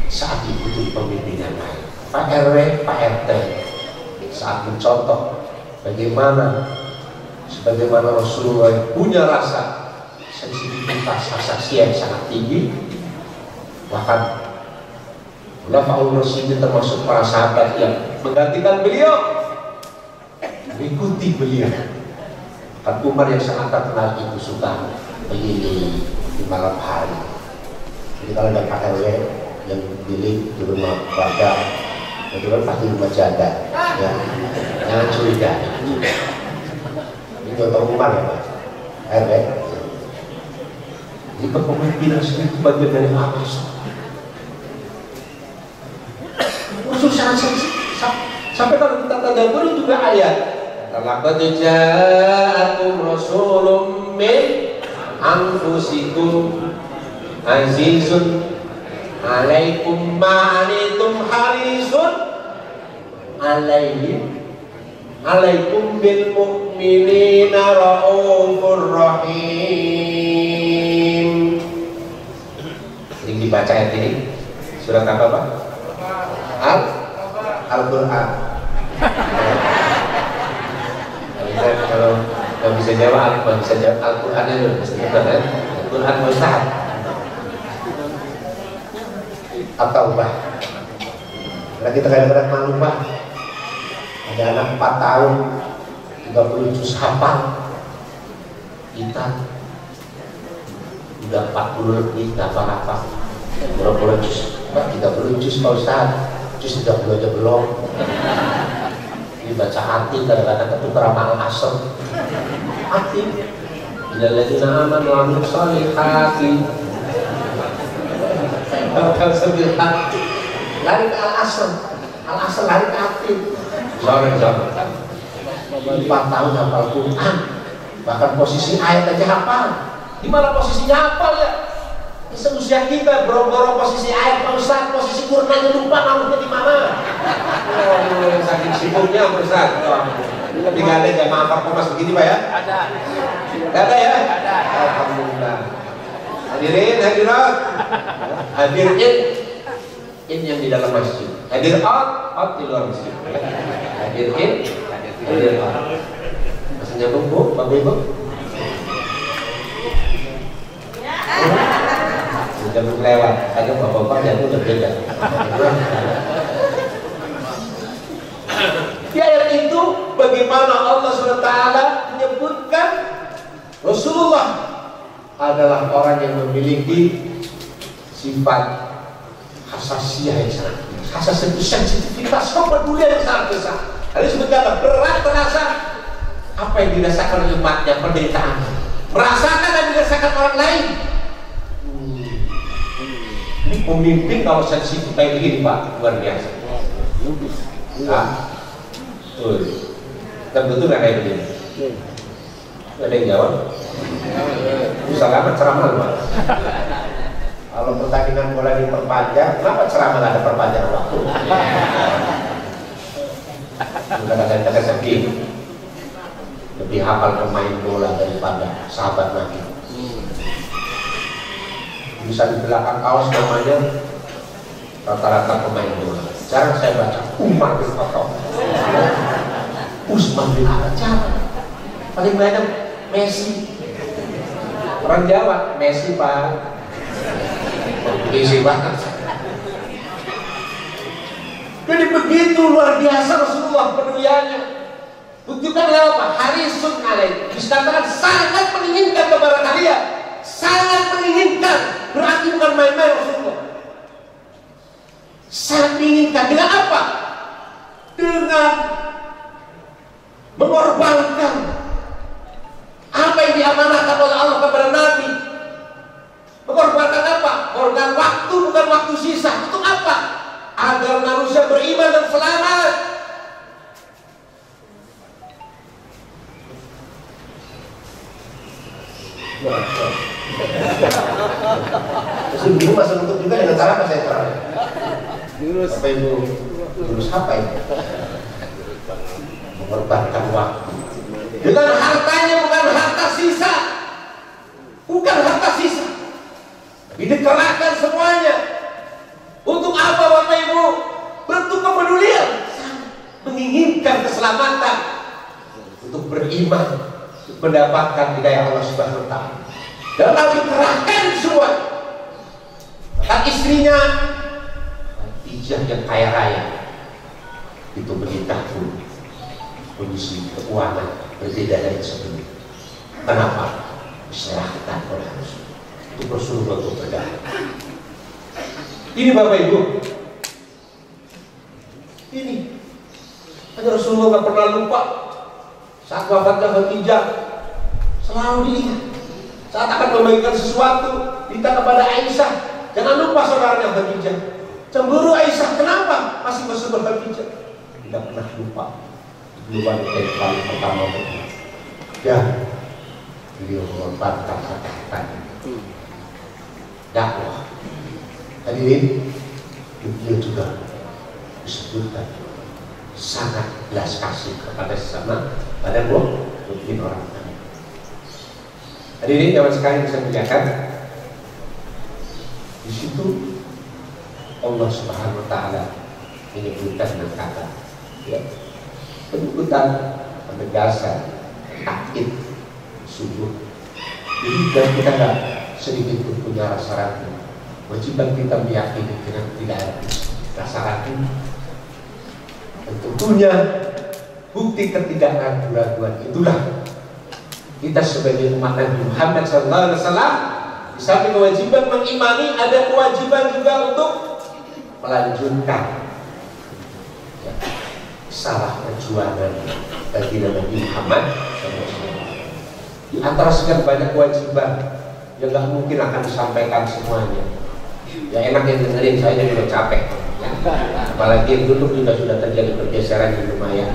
Saat itu pemimpin yang baik, Pak RW, Pak RT saat mencontoh sebagaimana Rasulullah punya rasa sensitivitas, rasa yang sangat tinggi. Bahkan ulama Rasul termasuk para sahabat yang menggantikan beliau, mengikuti beliau. Kan Umar yang sangat terkenal itu suka keliling di malam hari. Jadi kalau ada Pak RW yang keliling di rumah warga, itu kan pasti rumah jaga, ya, jangan curiga. Ini contoh Umar ya Pak RW. Jadi kepemimpinan itu bagian dari apa? Sampai kalau kita tadabbur juga ayat laqad ja'akum rasulun min anfusikum azizun alaikum ma'anitum harisun alaikum bil mu'minina raufur rahim. Sering dibaca ayat ini. Surat apa Pak? Al-Quran. Kalau nggak bisa jawab, bisa jawab Al-Quran itu Al-Quran Ustaz atau Pak. Karena kita kadang-kadang malu Pak. Ada anak 4 tahun 30 juz hafal, kita udah 40 lebih hafal-hafal berapa juz Pak? 30 juz Pak Ustaz, juz 30 aja belum. Ini baca hati kadang-kadang ketukar sama al-asr hati illalladzina amanu wa amilus sholihati lari ke al-asr lari ke hati. Sorry 4 tahun hafal Quran, bahkan posisi ayat aja hafal. Di mana posisinya hafal ya? Seusia kita boro-boro posisi ayat Pak Ustaz, posisi Quran aja lupa namanya di mana. Oh, saking sibuknya Pak Ustaz. Tapi nggak ada jamaah performance begini Pak ya? Ada. Nggak ada ya? Ada. Alhamdulillah. Hadirin, hadirat. Hadirin in yang di dalam masjid. Hadir out di luar masjid. Hadir in, hadir out. Masih nyambung Bu, Bapak Ibu? Sudah lewat, aja Bapak-Bapak jatuh udah beda. Di ayat itu bagaimana Allah SWT menyebutkan Rasulullah adalah orang yang memiliki sifat hasasiyah yang sangat tinggi, hasasiyah, sensitivitas, kepedulian yang sangat besar. Ada sebutkan berat terasa apa yang dirasakan oleh umatnya, penderitaan, merasakan dan dirasakan orang lain. Ini pemimpin kalau sensitif kayak gini Pak, luar biasa. Dan betul nggak kayak begini? Ada yang jawab? Bisa lama ceramah Pak. Kalau pertandingan bola diperpanjang, kenapa ceramah nggak ada perpanjangan waktu? Kadang-kadang sedih. Lebih hafal pemain bola daripada sahabat Nabi. Bisa di belakang kaos namanya rata-rata pemain bola. Jarang saya baca Umar bin Khattab, Usman bin Affan. Paling banyak Messi. Orang Jawa Messi Pak. Messi banget. Jadi begitu luar biasa Rasulullah peduliannya. Buktikanlah apa? Harisun alaih. Dikatakan sangat menginginkan kepada kalian. Sangat menginginkan. Berarti bukan main-main Rasulullah. Sangat menginginkan. Dengan apa? Dengan mengorbankan apa yang diamanahkan oleh Allah kepada Nabi. Mengorbankan apa? Mengorbankan waktu, bukan waktu sisa. Untuk apa? Agar manusia beriman dan selamat. Terus ibu masih nutup juga dengan cara apa saya terang? Apa ibu lulus apa ini? Mengorbankan waktu. Dengan hartanya, bukan harta sisa. Bukan harta sisa. Tapi dikerahkan semuanya. Untuk apa Bapak Ibu? Bentuk kepedulian. Menginginkan keselamatan. Untuk beriman. Untuk mendapatkan hidayah Allah Subhanahu wa Ta'ala. Dan lalu dikerahkan semua. Maka istrinya Khadijah yang kaya raya itu beritahu kondisi keuangan berbeda dari sebelumnya. Kenapa? Diserahkan oleh Rasul. Itu Rasulullah untuk berdagang. Ini Bapak Ibu. Ini hanya Rasulullah nggak pernah lupa. Saat wafatnya Khadijah selalu diingat. Saat akan membagikan sesuatu, minta kepada Aisyah, jangan lupa saudaranya Khadijah. Cemburu Aisyah, kenapa? Masih bersyukur Khadijah. Tidak pernah lupa. Lupa dari kali pertama beliau. Dan beliau mengorbankan kata-katanya. Dakwah hadirin, dia juga disebutkan sangat belas kasih kepada sesama pada mukmin orang lain. Hadirin jamaah sekalian bisa muliakan, di situ Allah Subhanahu wa taala menyebutkan dengan kata ya, penyebutan penegasan takkid sungguh. Jadi dan kita nggak sedikit pun punya rasa ragu. Kewajiban kita meyakini dengan tidak ada rasa ragu. Dan tentunya bukti ketidakraguan itulah kita sebagai umat Nabi Muhammad SAW di samping kewajiban mengimani, ada kewajiban juga untuk melanjutkan ya, salah perjuangan bagi Nabi Muhammad SAW. Di antara sekian banyak kewajiban yang nggak mungkin akan disampaikan semuanya. Ya enak yang dengerin, saya juga capek. Ya. Apalagi yang duduk juga sudah terjadi pergeseran yang lumayan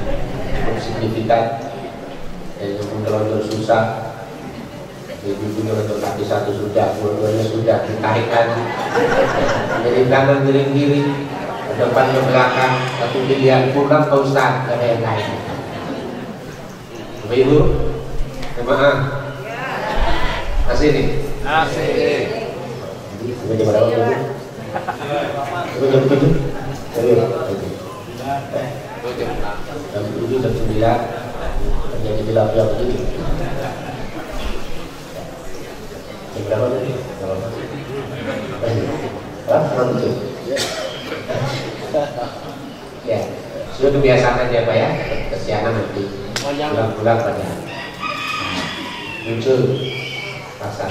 cukup signifikan. Yang mengelonjol susah, ibu-ibunya untuk kaki satu sudah, dua-duanya sudah ditarik lagi, dari kanan miring kiri, ke depan ke belakang, satu pilihan pulang ke Ustaz, gak ada yang lain. Bapak Ibu, jemaah, asih nih. Asih. Coba jam berapa Ibu? Coba jam 7. Jam 7, jam 9. Jadi bilang begini. Berapa tadi? Ya, sudah kebiasaan aja Pak ya, kesianan nanti bulan-bulan pada muncul rasa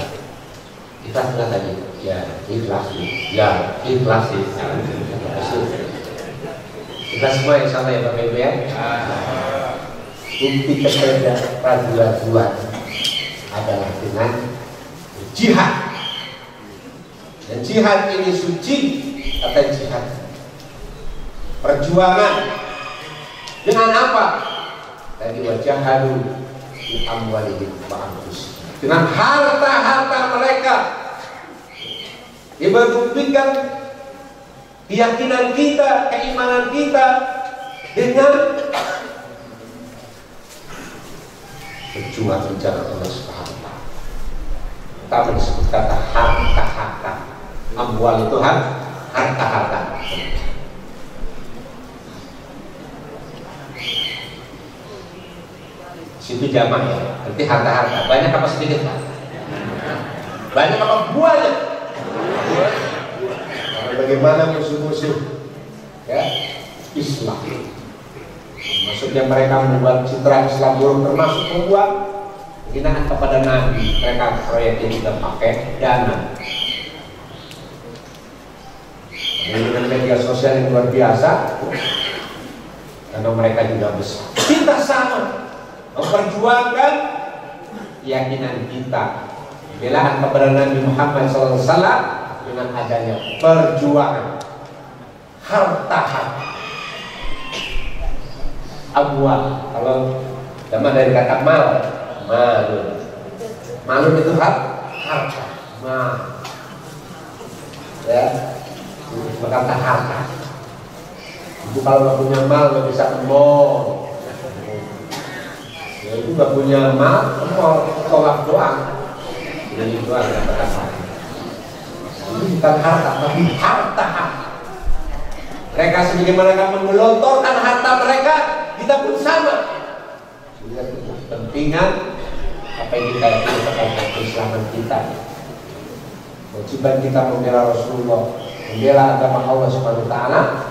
kita setengah tadi, ya ikhlas sih, kita semua yang sama ya Bapak Ibu ya. Bukti ketidakraguan adalah dengan jihad. Dan jihad ini suci atau jihad perjuangan dengan apa? Tadi wajahadu di amwalihim wa anfusihim, dengan harta-harta mereka. Dia membuktikan keyakinan kita, keimanan kita dengan berjuang di jalan Allah Subhanahu wa taala. Kita disebut kata harta-harta. Amwal itu harta-harta. Situ jamak ya. Berarti harta-harta. Banyak apa sedikit Pak? Banyak apa buahnya? Bagaimana musuh-musuh Ya, Islam. Maksudnya mereka membuat citra Islam buruk, termasuk membuat hinaan kepada Nabi. Mereka proyeknya juga pakai dana. Dengan media sosial yang luar biasa, karena mereka juga besar. Kita sama memperjuangkan keyakinan kita, pembelaan kepada Nabi Muhammad SAW dengan adanya perjuangan harta-harta. Amwal, kalau zaman dari kata malun itu harta, ya, berkata harta. Itu kalau nggak punya mal nggak bisa ke mall, ya itu nggak punya mal, tolak doang, jadi doang kata harta. Ini bukan harta, tapi harta. Mereka sebagaimana akan menggelontorkan harta mereka, kita pun sama. Kepentingan apa yang kita yakini terkait keislaman kita. Kewajiban kita membela Rasulullah, membela agama Allah Subhanahu wa taala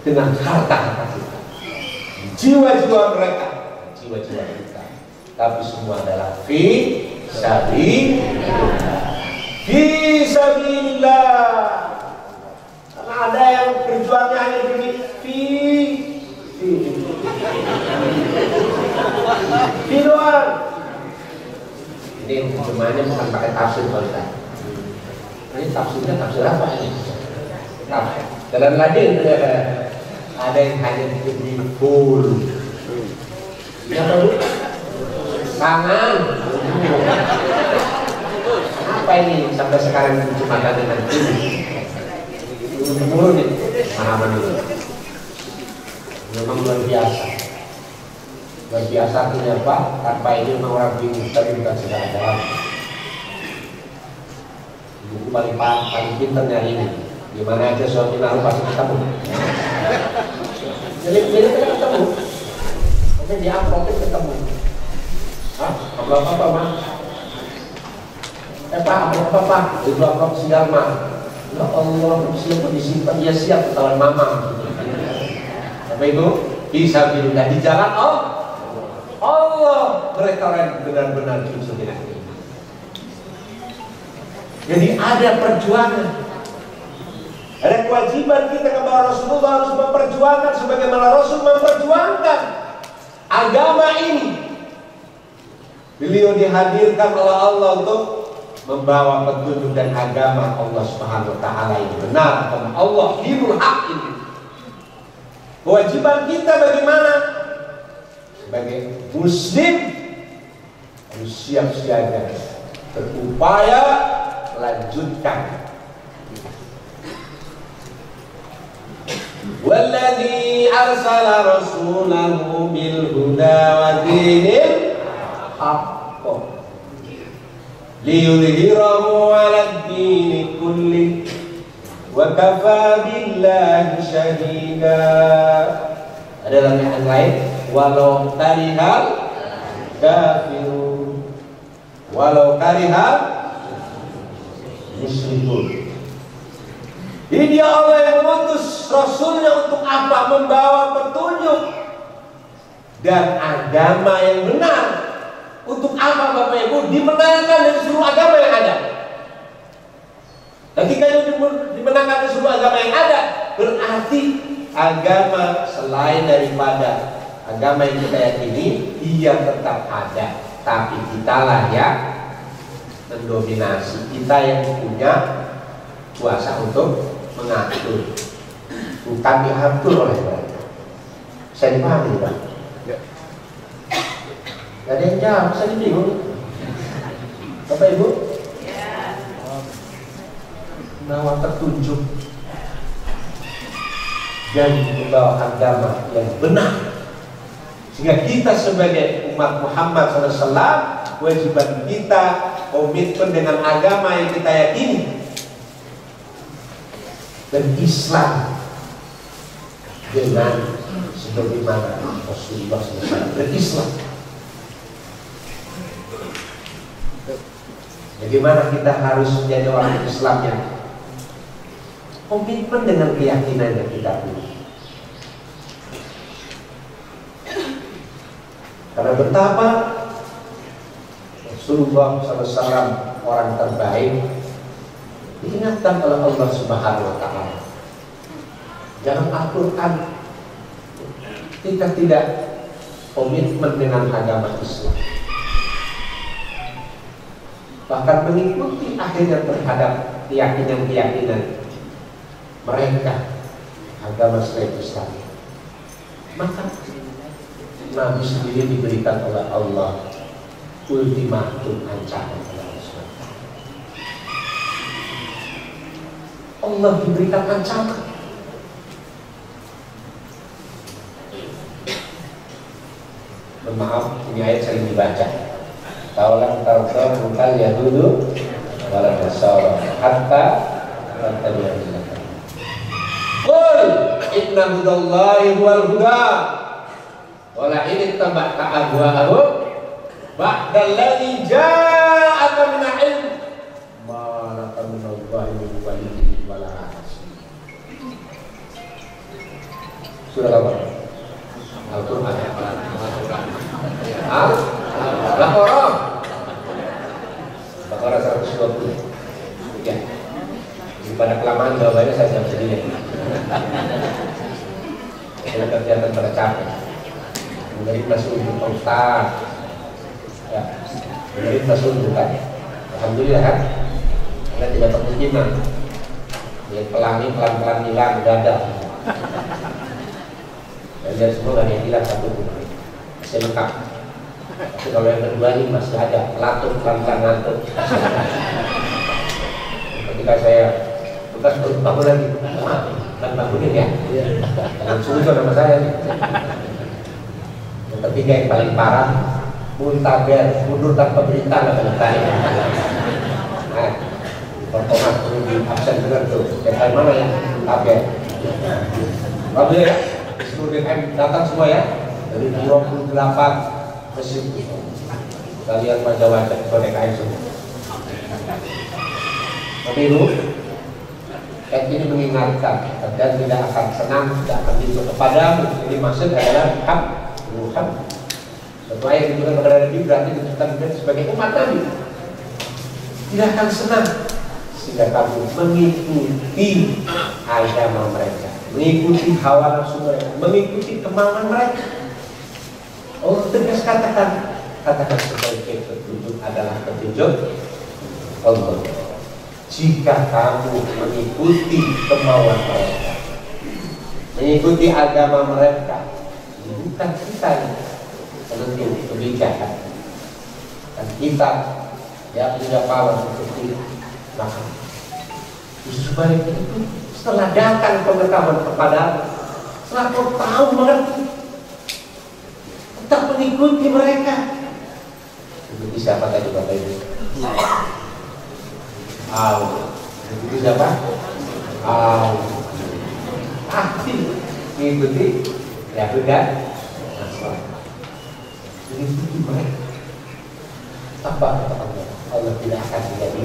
dengan harta kita. Jiwa-jiwa mereka, jiwa-jiwa kita. Tapi semua adalah fi sabilillah. Karena ada yang berjuangnya hanya begini, fi doang. Ini terjemahannya bukan pakai tafsir Pak Ustaz. Ini tafsirnya tafsir apa ini? Jalan lain ada yang hanya diberi full. Ini apa Bu? Tangan. Apa ini sampai sekarang cuma dengan ini? turun nih pemahaman itu. Memang luar biasa. Luar biasa artinya apa? Tanpa ini memang orang bingung, tapi bukan segala dalam. Buku paling pintar nyari ini. Gimana aja suami naruh pasti ketemu. Jadi kita ketemu. Oke, di amplopnya ketemu. Hah? Amplop apa, Mas? Pak, apa? Itu amplop si Dharma. Ya Allah, siapa disimpan? Ya siap ketahuan mama. Apa itu? Bisa bila di jalan Allah, mereka yang benar-benar jujur di hati. Jadi ada perjuangan. Ada kewajiban kita kepada Rasulullah harus memperjuangkan sebagaimana Rasul memperjuangkan agama ini. Beliau dihadirkan oleh Allah untuk membawa petunjuk dan agama Allah Subhanahu wa taala yang benar, karena Allah dinul haq ini. Kewajiban kita bagaimana? Sebagai muslim harus siap siaga, berupaya melanjutkan. Walladzi arsala rasulahu bil huda wa dinil haqq liyudhhirahu 'alad dini kulli wa kafa billahi syahida. Ada lagi yang lain, walau karihal kafirun walau karihal musyrikun. Ini dia Allah yang mengutus Rasulnya untuk apa? Membawa petunjuk dan agama yang benar. Untuk apa Bapak Ibu? Dimenangkan dari seluruh agama yang ada. Ketika dimenangkan dari seluruh agama yang ada, berarti agama selain daripada agama yang kita yakini, dia tetap ada. Tapi kitalah yang mendominasi, kita yang punya kuasa untuk mengatur, bukan diatur oleh mereka. Saya dipahami, Pak? Gak ada yang jawab, saya bingung. Bapak Ibu? Bahwa petunjuk dan membawa agama yang benar, sehingga kita sebagai umat Muhammad SAW, kewajiban kita komitmen dengan agama yang kita yakini, berislam dengan sebagaimana Rasulullah SAW berislam. Bagaimana kita harus menjadi orang Islam yang komitmen dengan keyakinan yang kita punya. Karena betapa Rasulullah SAW orang terbaik diingatkan oleh Allah Subhanahu wa taala. Dalam Al-Quran kita tidak komitmen dengan agama Islam, bahkan mengikuti akhirnya terhadap keyakinan-keyakinan mereka agama selain Islam, maka Nabi sendiri diberikan oleh Allah ultimatum, ancaman oleh Allah. Allah diberikan ancaman. Maaf, ini ayat sering dibaca. Tawalan tarda bukan Yahudu wala Nasara hatta tattabi'u. Qul inna hudallahi huwal huda wala in ittaba'ta ahwa'ahum ba'da alladhi ja'aka min ilm ma laka min Allahi min waliyyin wala nasir. Surah apa? Al-Quran. Al-Baqarah. Baqarah 120. Ya. Pada kelamaan jawabannya saya jawab sendiri. Saya kerjakan pada capek. Menjadi masuk Pak Ustaz. Ya. Menjadi masuk kan. Alhamdulillah kan. Karena tidak kemungkinan. Ya, pelan-pelan hilang dadah. Dan semua gak ada yang hilang satu pun. Masih lengkap. Tapi kalau yang kedua ini masih ada pelatut, pelan-pelan ngantuk. Ketika saya Bekas bangun lagi. Kan bangunin ya. Jangan sulit nama saya nih. Yang ketiga yang paling parah, muntaber, mundur tanpa berita nggak beritanya. Nah, pertama perlu di absen benar tuh. Yang mana ya? Muntaber. Bagus ya. Seluruh DKM datang semua ya. Dari 28 mesin. Kalian wajah-wajah ke DKM semua. Pemilu ini mengingatkan dan tidak akan senang, tidak akan tidur kepadamu. Ini maksud adalah ham. Satu ayat itu kan kepada Nabi berarti ditentukan sebagai umat Nabi. Tidak akan senang sehingga kamu mengikuti agama mereka, mengikuti hawa nafsu mereka, mengikuti kemauan mereka. Allah tegas katakan sebagai petunjuk adalah petunjuk Allah. Jika kamu mengikuti kemauan mereka, mengikuti agama mereka, bukan kita yang menentukan kebijakan, dan kita yang punya power seperti maka justru sebaliknya itu setelah datang pengetahuan kepadamu, setelah kau tahu mengerti, tetap mengikuti mereka. Mengikuti siapa tadi Bapak Ibu? Mengikuti siapa? Mengikuti ya sudah. Mengikuti mereka. Apa kata Allah? Allah tidak akan menjadi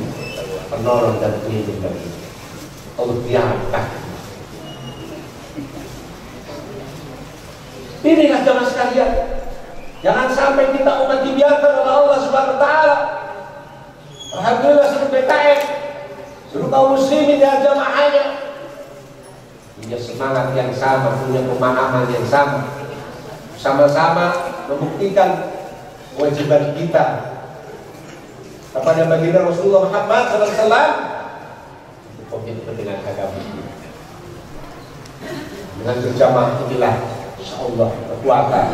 penolong dan pelindung bagi kita. Allah biarkan. Inilah jamaah sekalian. Jangan sampai kita umat dibiarkan oleh Allah Subhanahu wa taala. Alhamdulillah seluruh PKM, seluruh kaum muslimin dan jamaahnya punya semangat yang sama, punya pemahaman yang sama, sama-sama membuktikan kewajiban kita kepada baginda Rasulullah Muhammad SAW untuk komitmen dengan agama. Dengan berjamaah inilah insyaallah kekuatan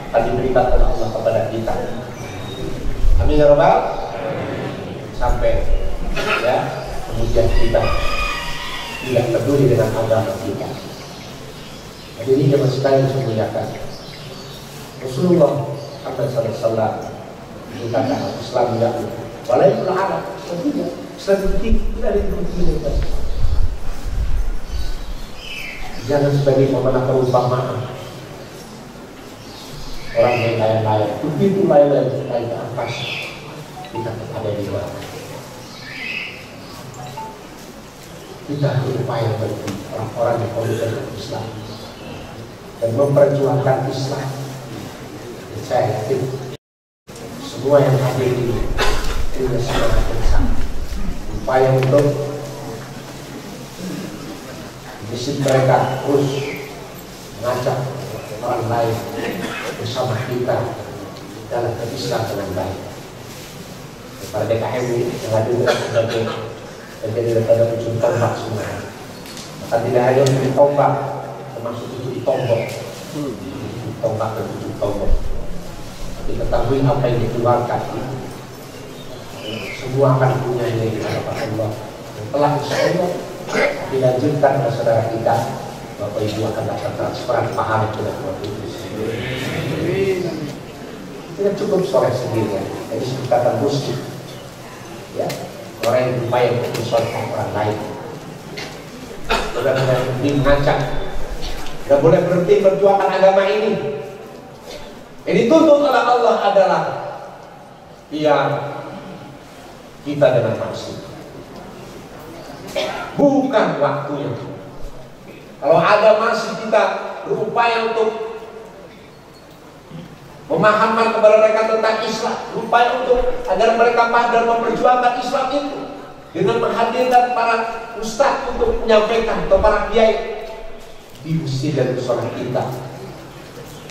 akan diberikan oleh Allah kepada kita. Amin ya rabbal. Sampai ya kemudian kita tidak peduli dengan agama kita. Jadi ini jemaah sekalian semuanya Rasulullah Muhammad SAW mengatakan Islam tidak walaupun ada tidak Islam tidak ada yang jangan sebagai pemenang perumpamaan orang yang lain-lain begitu lain-lain ke atas kita ada di luar. Kita berupaya bagi orang-orang yang komitmen dengan Islam dan memperjuangkan Islam. Dan saya yakin semua yang hadir ini punya semangat yang sama, upaya untuk misi mereka terus mengajak orang lain bersama kita dalam berislam dengan baik. Para DKM ini yang hadir sebagai menjadi daripada ujung tombak semua. Maka tidak hanya ujung tombak, termasuk ujung tombak, tombak dan ujung tombak. Tapi ketahui apa yang dikeluarkan, semua akan punya nilai di hadapan Allah. Yang telah insya Allah dilanjutkan oleh saudara kita, Bapak Ibu akan dapat transferan pahala yang sudah tertulis. Tidak cukup soleh sendirian, jadi kata muslim. Ya, orang yang berupaya untuk mensolehkan orang lain. Sudah berhenti mengacak, sudah boleh berhenti berjuangkan agama ini. Yang dituntut oleh Allah adalah biar kita dengan manusia. Bukan waktunya. Kalau ada masih kita berupaya untuk memahamkan kepada mereka tentang Islam, berupaya untuk agar mereka paham dan memperjuangkan Islam itu dengan menghadirkan para ustaz untuk menyampaikan atau para kiai di masjid dan musola kita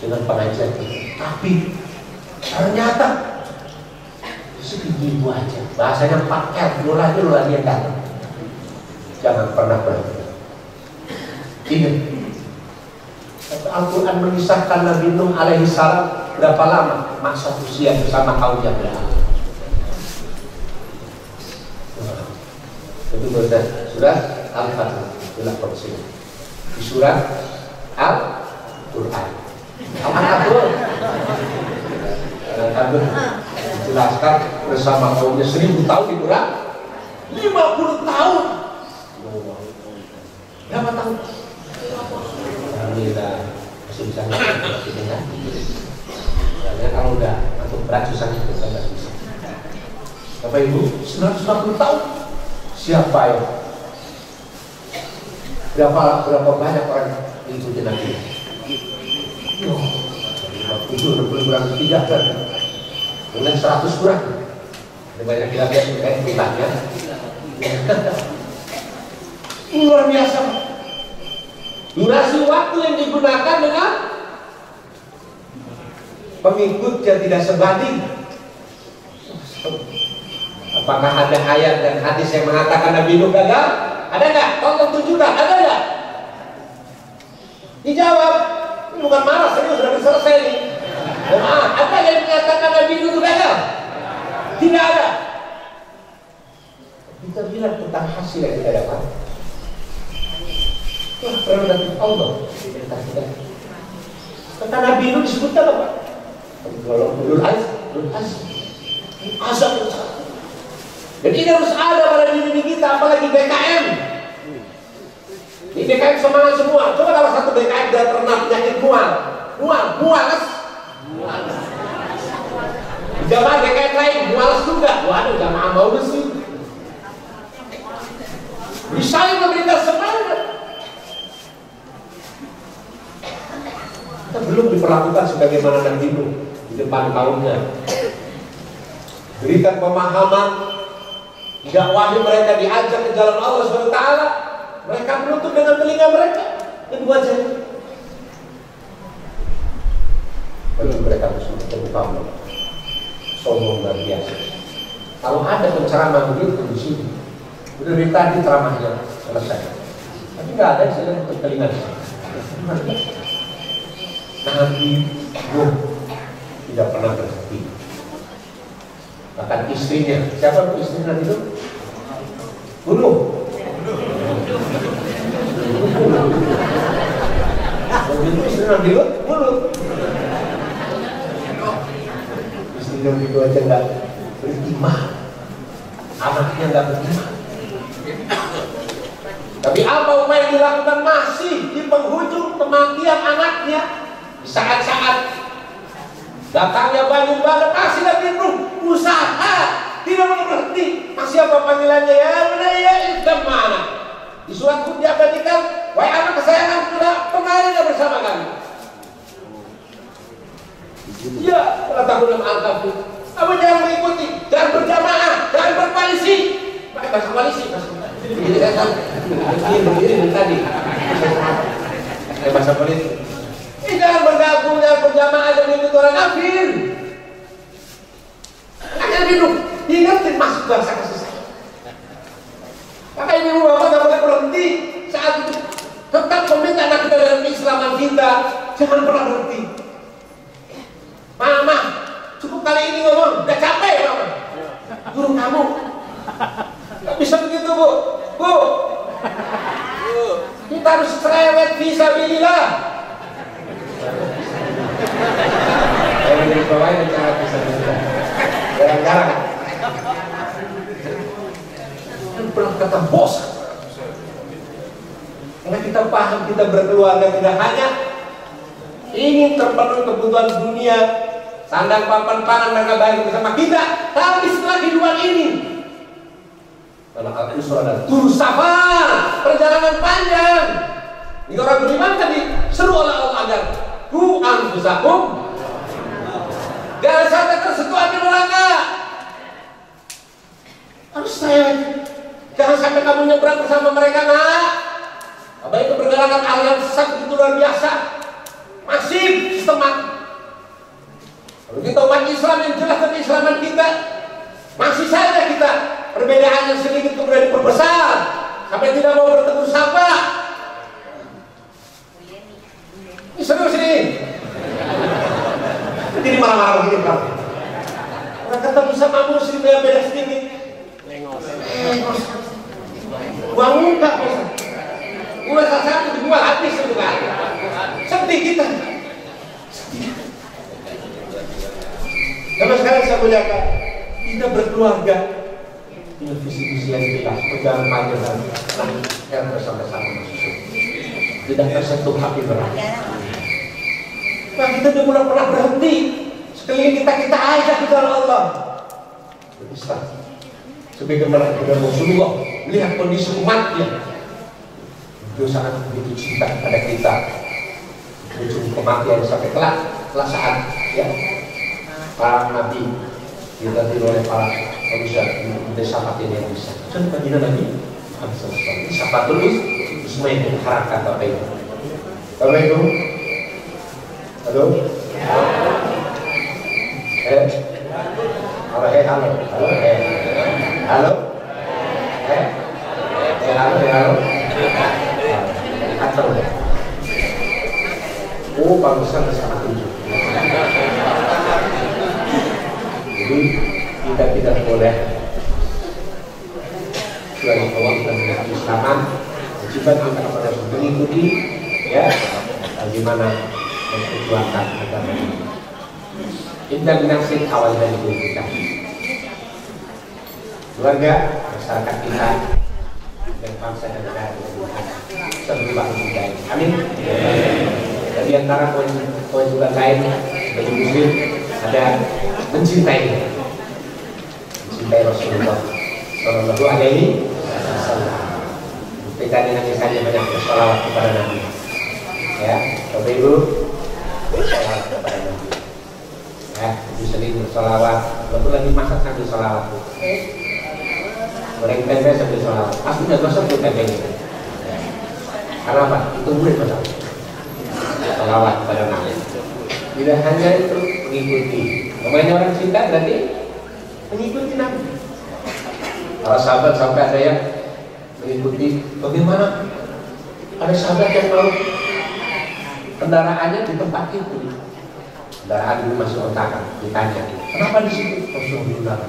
dengan pengajian ini. Tapi ternyata segitu aja, bahasanya pakai lula yang datang. Jangan pernah berhenti. Ingat, Al-Quran mengisahkan Nabi Nuh alaihi salam berapa lama masa usia bersama kaumnya berada. Itu sudah Al-Fatihah. Itulah porsi di surat Al-Quran. Al-Quran dijelaskan bersama kaumnya 1000 tahun di Quran, 50 tahun. Berapa tahun? Alhamdulillah masih bisa dengar. Karena kalau udah masuk berat susah itu nggak bisa. Bapak Ibu, 150 tahun. Siapa ya? Berapa banyak orang mengikuti Nabi? 50 kurang 3 kan? Dengan 100 kurang. Ada banyak bilang ya, luar biasa. Durasi waktu yang digunakan dengan pengikutnya tidak sebanding. Apakah ada ayat dan hadis yang mengatakan Nabi Nuh gagal? Ada nggak? Tolong tunjukkan, ada nggak? Dijawab. Ini bukan marah, serius, sudah selesai nih. Ada yang mengatakan Nabi Nuh gagal? Tidak ada. Kita bilang tentang hasil yang kita dapat. Wah, prerogatif Allah. Kata Nabi Nuh disebutkan apa? Kalau Ulul Azam. Dan ini harus ada pada diri kita, apalagi BKM. Ini BKM semangat semua. Coba kalau satu BKM dan ternak penyakit mualas. Jamaah BKM lain mualas juga. Waduh, jamaah mau sih. Bisa memberikan semangat. Kita belum diperlakukan sebagaimana Nabi Nuh di depan kaumnya. Berikan pemahaman. Dakwahi mereka diajak ke jalan Allah SWT. Mereka menutup dengan telinga mereka. Kedua jari. Bagi mereka terbuka Allah. Sombong luar biasa. Kalau ada penceramah begitu di sini, udah dari tadi ceramahnya selesai. Tapi nggak ada yang sedang ke telinga. Nabi Nuh tidak pernah berhenti. Bahkan istrinya, siapa istri Nabi Nuh? Bunuh. Istri Nabi Nuh, bunuh. Istri Nabi Nuh aja nggak beriman, anaknya nggak beriman. Tapi apa upaya yang dilakukan masih di penghujung kematian anaknya, di saat-saat datangnya banjir bandang, masih Nabi Nuh usaha, tidak mau berhenti. Masih apa panggilannya? Ya bunayya irkab ma'ana. Di surat Hud diabadikan, wahai anak kesayangan, kemarilah bersama kami. Ya, kalau takut dalam angkap itu, kamu jangan mengikuti, jangan berjamaah, jangan berkoalisi. Pakai bahasa koalisi, berdiri tadi. Pakai bahasa politik. Jangan bergabung, jangan berjamaah, jangan mengikuti orang kafir. Hanya hidup, ingatin masuk bangsa kasih sayang. Maka ini Muhammad tidak boleh berhenti saat itu. Tetap meminta anak kita dalam keislaman kita, jangan pernah berhenti. Mama, cukup kali ini ngomong, udah capek mama. Guru kamu, nggak bisa begitu bu. Kita harus cerewet fisabilillah. Saya menjadi pemain yang sangat bisa berjalan. Jarang-jarang. Pernah kata bos. Karena kita paham kita berkeluarga tidak hanya ingin terpenuhi kebutuhan dunia, sandang papan pangan dan kabar bersama kita, tapi setelah kehidupan ini, kalau al-usra dan safar, perjalanan panjang. Ini orang beriman tadi seru oleh Allah agar ku anfusakum, jangan sampai tersentuh api neraka. Harus saya, jangan sampai kamu nyebrang bersama mereka, nak. Apa itu pergerakan aliran sesat itu luar biasa, masif, sistematik. Kalau kita umat Islam yang jelas dari keislaman kita, masih saja kita perbedaan yang sedikit kemudian diperbesar sampai tidak mau bertegur sapa. Ini serius ini. Jadi marah-marah begini kan. Orang ketemu sama muslim yang beda sedikit. Uang muka, jual habis itu kan. Sedih kita. Sama sekarang saya muliakan, kita berkeluarga, punya visi-visi yang jelas, perjalanan panjang yang bersama-sama masuk. Tidak tersentuh hati berat. Nah, kita udah mulai pernah berhenti. Sekeliling kita aja ke dalam Allah. Bisa. Sebagaimana kita Rasulullah melihat kondisi umatnya, itu sangat begitu cinta pada kita. Ujung kematian sampai kelak saat ya para nabi dilatih oleh para manusia di sahabat ini yang bisa. Contoh kita lagi, siapa terus semua yang diharapkan Bapak Ibu. Bapak Ibu, halo, halo, halo. Atau bagusan bersama tujuh. Jadi kita tidak boleh selain Allah dan keislaman, kewajiban kita kepada mengikuti ya bagaimana memperjuangkan agama ini. Indah binasib awal dari kita, keluarga, masyarakat kita, dan bangsa dan negara kita sebelum kita. Amin. Di antara kewajiban lain bagi muslim ada mencintai Rasulullah Sallallahu Alaihi Wasallam. Kita dengan misalnya banyak bersolawat kepada Nabi. Ya, Bapak Ibu, bersolawat kepada Nabi. Ya, Ibu sering bersolawat. Waktu lagi masak sambil solawat. Goreng tempe sambil solawat. Pasti nggak gosok tuh tempenya. Karena apa? Itu murid masak. Solawat pada Nabi. Tidak hanya itu mengikuti. Namanya orang cinta berarti mengikuti Nabi. Para sahabat sampai ada yang mengikuti. Bagaimana? Ada sahabat yang mau kendaraannya di tempat itu. Kendaraan itu masuk otak. Ditanya, kenapa di situ? Rasulullah.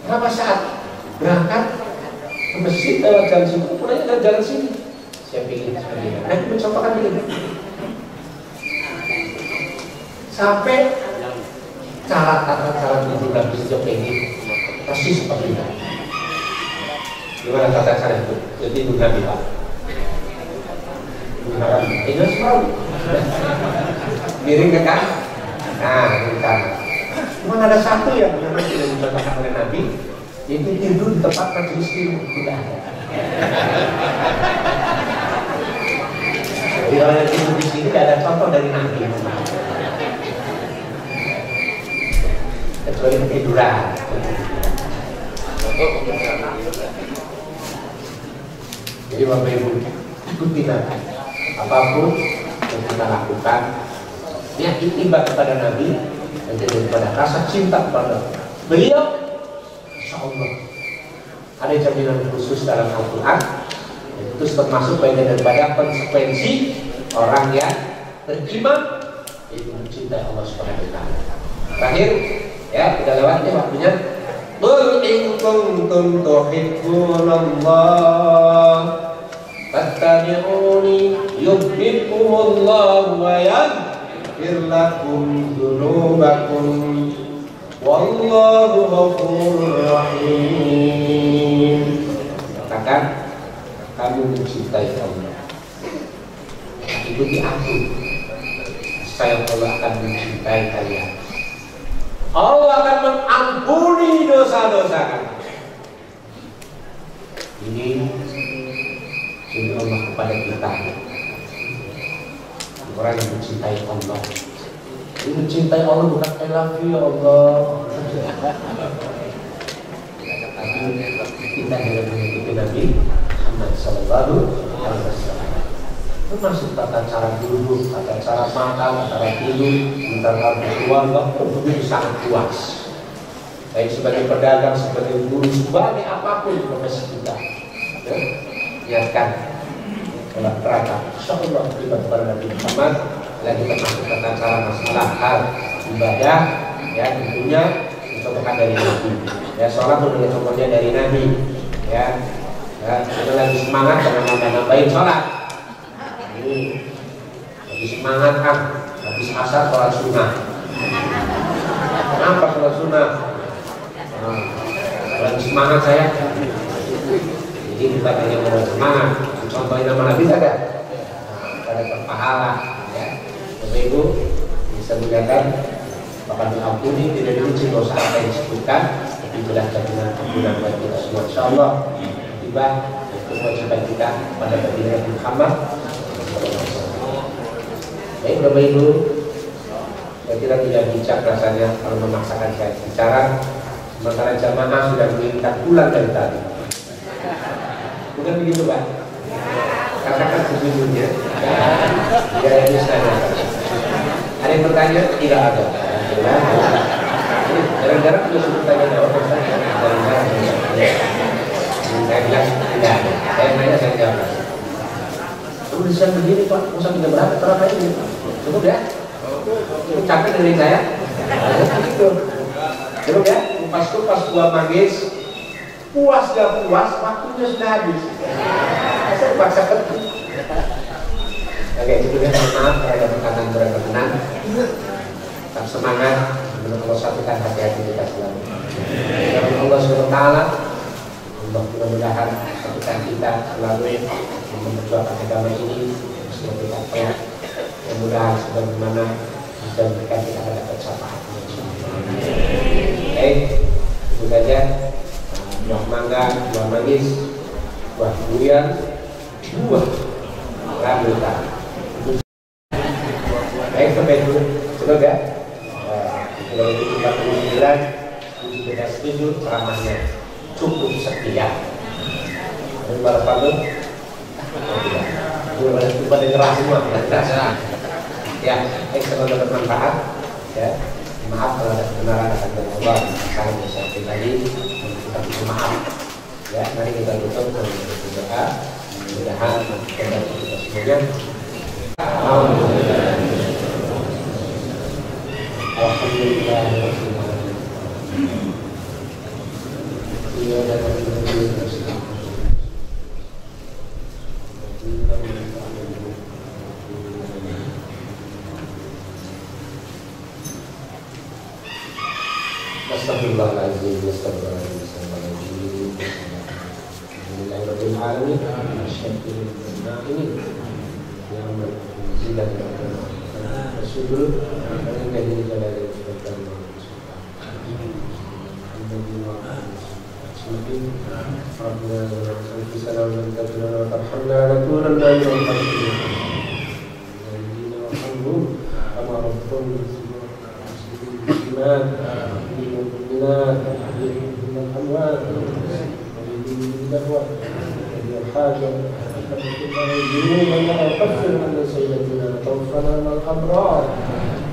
Kenapa saat berangkat ke masjid lewat jalan situ, pulangnya dari jalan sini? Saya pikir seperti itu. Nah, mencontohkan begini. Sampai cara tidur Nabi sejak ini persis seperti itu. Gimana tata cara itu? Jadi tidur Nabi Pak. Ini semua miring ke kanan. Nah, miring kanan. Cuma ada satu yang benar tidak dicontohkan oleh Nabi, yaitu tidur di tempat majelis ilmu. Tidak ada. Jadi kalau yang tidur di sini tidak ada contoh dari Nabi. Kecuali ketiduran. Jadi Bapak Ibu ikuti Nabi. Apapun yang kita lakukan, yang itibar kepada Nabi dan jadi kepada rasa cinta kepada beliau, insya Allah ada jaminan khusus dalam Al-Quran. Itu termasuk bagian daripada konsekuensi orang yang beriman itu mencintai Allah Subhanahu wa taala. Terakhir, ya sudah lewatnya waktunya. Qul in kuntum tuhibbunallah fattabi'uni yuhibbukumullah wa yaghfir lakum dzunubakum wallahu ghafurur rahim. Katakan kamu mencintai Allah, ikuti aku, saya Allah akan mencintai kalian. Allah akan mengampuni dosa-dosa kamu. Ini cinta Allah kepada kita. Orang yang mencintai Allah, ini mencintai Allah bukan I love you ya Allah. Tapi kita dengan mengikuti Nabi Muhammad Sallallahu Alaihi Wasallam. Itu masuk tata cara duduk, tata cara makan, tata cara tidur, tata cara berkeluarga, begitu sangat luas. Baik sebagai pedagang, sebagai guru, sebagai apapun profesi kita. Ya, lihatkan kalau terangkan, insyaallah kita kepada Nabi Muhammad. Lagi termasuk tata cara masalah hal ibadah, ya tentunya dicontohkan dari Nabi. Ya sholat itu contohnya dari Nabi. Ya, kita lagi semangat dengan nambahin sholat. semangat kan habis asar sholat sunnah. Kenapa sholat sunnah? Lagi semangat saya. Jadi kita hanya mau semangat. Contohnya nama Nabi ada. Ada pahala. Ya. Bapak Ibu bisa mengatakan bahkan diampuni tidak diuji dosa apa yang disebutkan, tapi jelas jaminan ampunan bagi kita semua. Insyaallah tiba kewajiban kita pada baginda Muhammad. Baik Bapak Ibu, saya kira tidak bijak rasanya kalau memaksakan saya bicara, sementara jamaah sudah menginginkan pulang dari tadi. Bukan begitu Pak? Katakan sejujurnya. Tidak ada misalnya. Ada yang bertanya? Tidak ada. Jarang-jarang juga sudah tanya jawab. Jarang-jarang. Saya bilang tidak ada. Saya nanya saya jawab. Kamu bisa begini Pak, mau sampai jam berapa? Terang aja gitu. Cukup ya? Cukup capek dari saya? Cukup ya? Kupas-kupas buah manggis. Puas gak puas, waktunya sudah habis. Saya paksa ketemu. Oke, itu dia. Maaf kalau ada perkataan berkenan. Tetap semangat. Menurut Allah satukan hati-hati kita selalu. Dalam Allah SWT, Allah mudah-mudahan satukan kita selalu memperjuangkan agama ini. Semoga kita kelak. Mudah-mudahan sebagaimana bisa memberikan kita dapat syafaat. Oke, itu saja. Buah mangga, buah manggis, buah durian, buah rambutan. Baik sampai dulu, cukup ya. Kalau itu 49, tidak setuju ceramahnya cukup sekian. Ada balas pantun? Coba dengar semua. Ya, semoga bermanfaat. Ya, maaf kalau ada kebenaran akan Allah. Salam saya pribadi. Maaf ya, mari kita tutup dengan berdoa. Mudah-mudahan membantu kita semuanya. Alhamdulillah. Astagfirullahaladzim, astagfirullahaladzim, astagfirullahaladzim. Alhamdulillahirrahmanirrahim. Asyhadu ini yang berzilat bersyukur karena ini adalah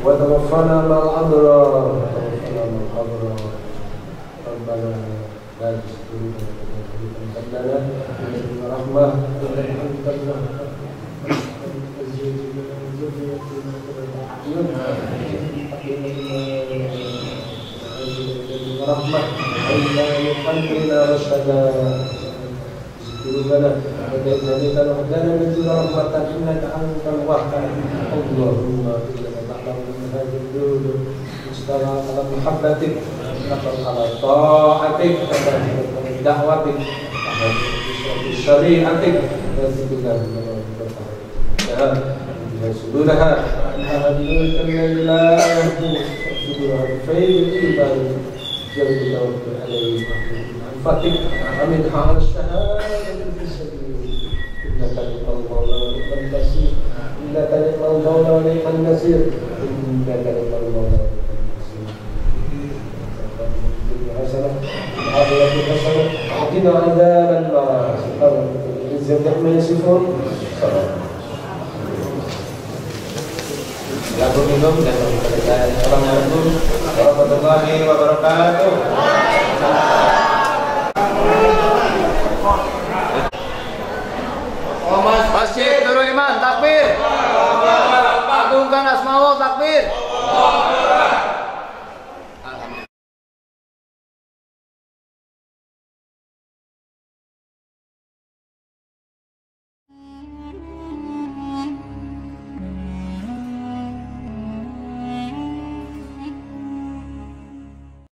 وتوفنا مع الأبرار ربنا لا تزغ قلوبنا رحمة رحمة إلا يقلبنا رشدا قلوبنا وجعلنا وحدنا من رحمة إنك أنت الوهاب اللهم إنك تعلم من هذه الجود مستوى على محبتك نقل على طاعتك من دعوتك شريعتك وذكرك سجودها هذه الليل لا يهدو سجودها بخير الإيمان جل توكل عليه فتك ومنها على الشهادة في سبيله إنك نعم المولى ونعم النصير إنك نعم المولى ونعم النصير إنك نعم المولى حسنة العافية حسنة وقنا عذاب النار سبحان ربك العزة عما يصفون lagu minum dan memberikan Assalamualaikum warahmatullahi wabarakatuh. Masjid Nurul Iman takbir. Agungkan Asmaul takbir.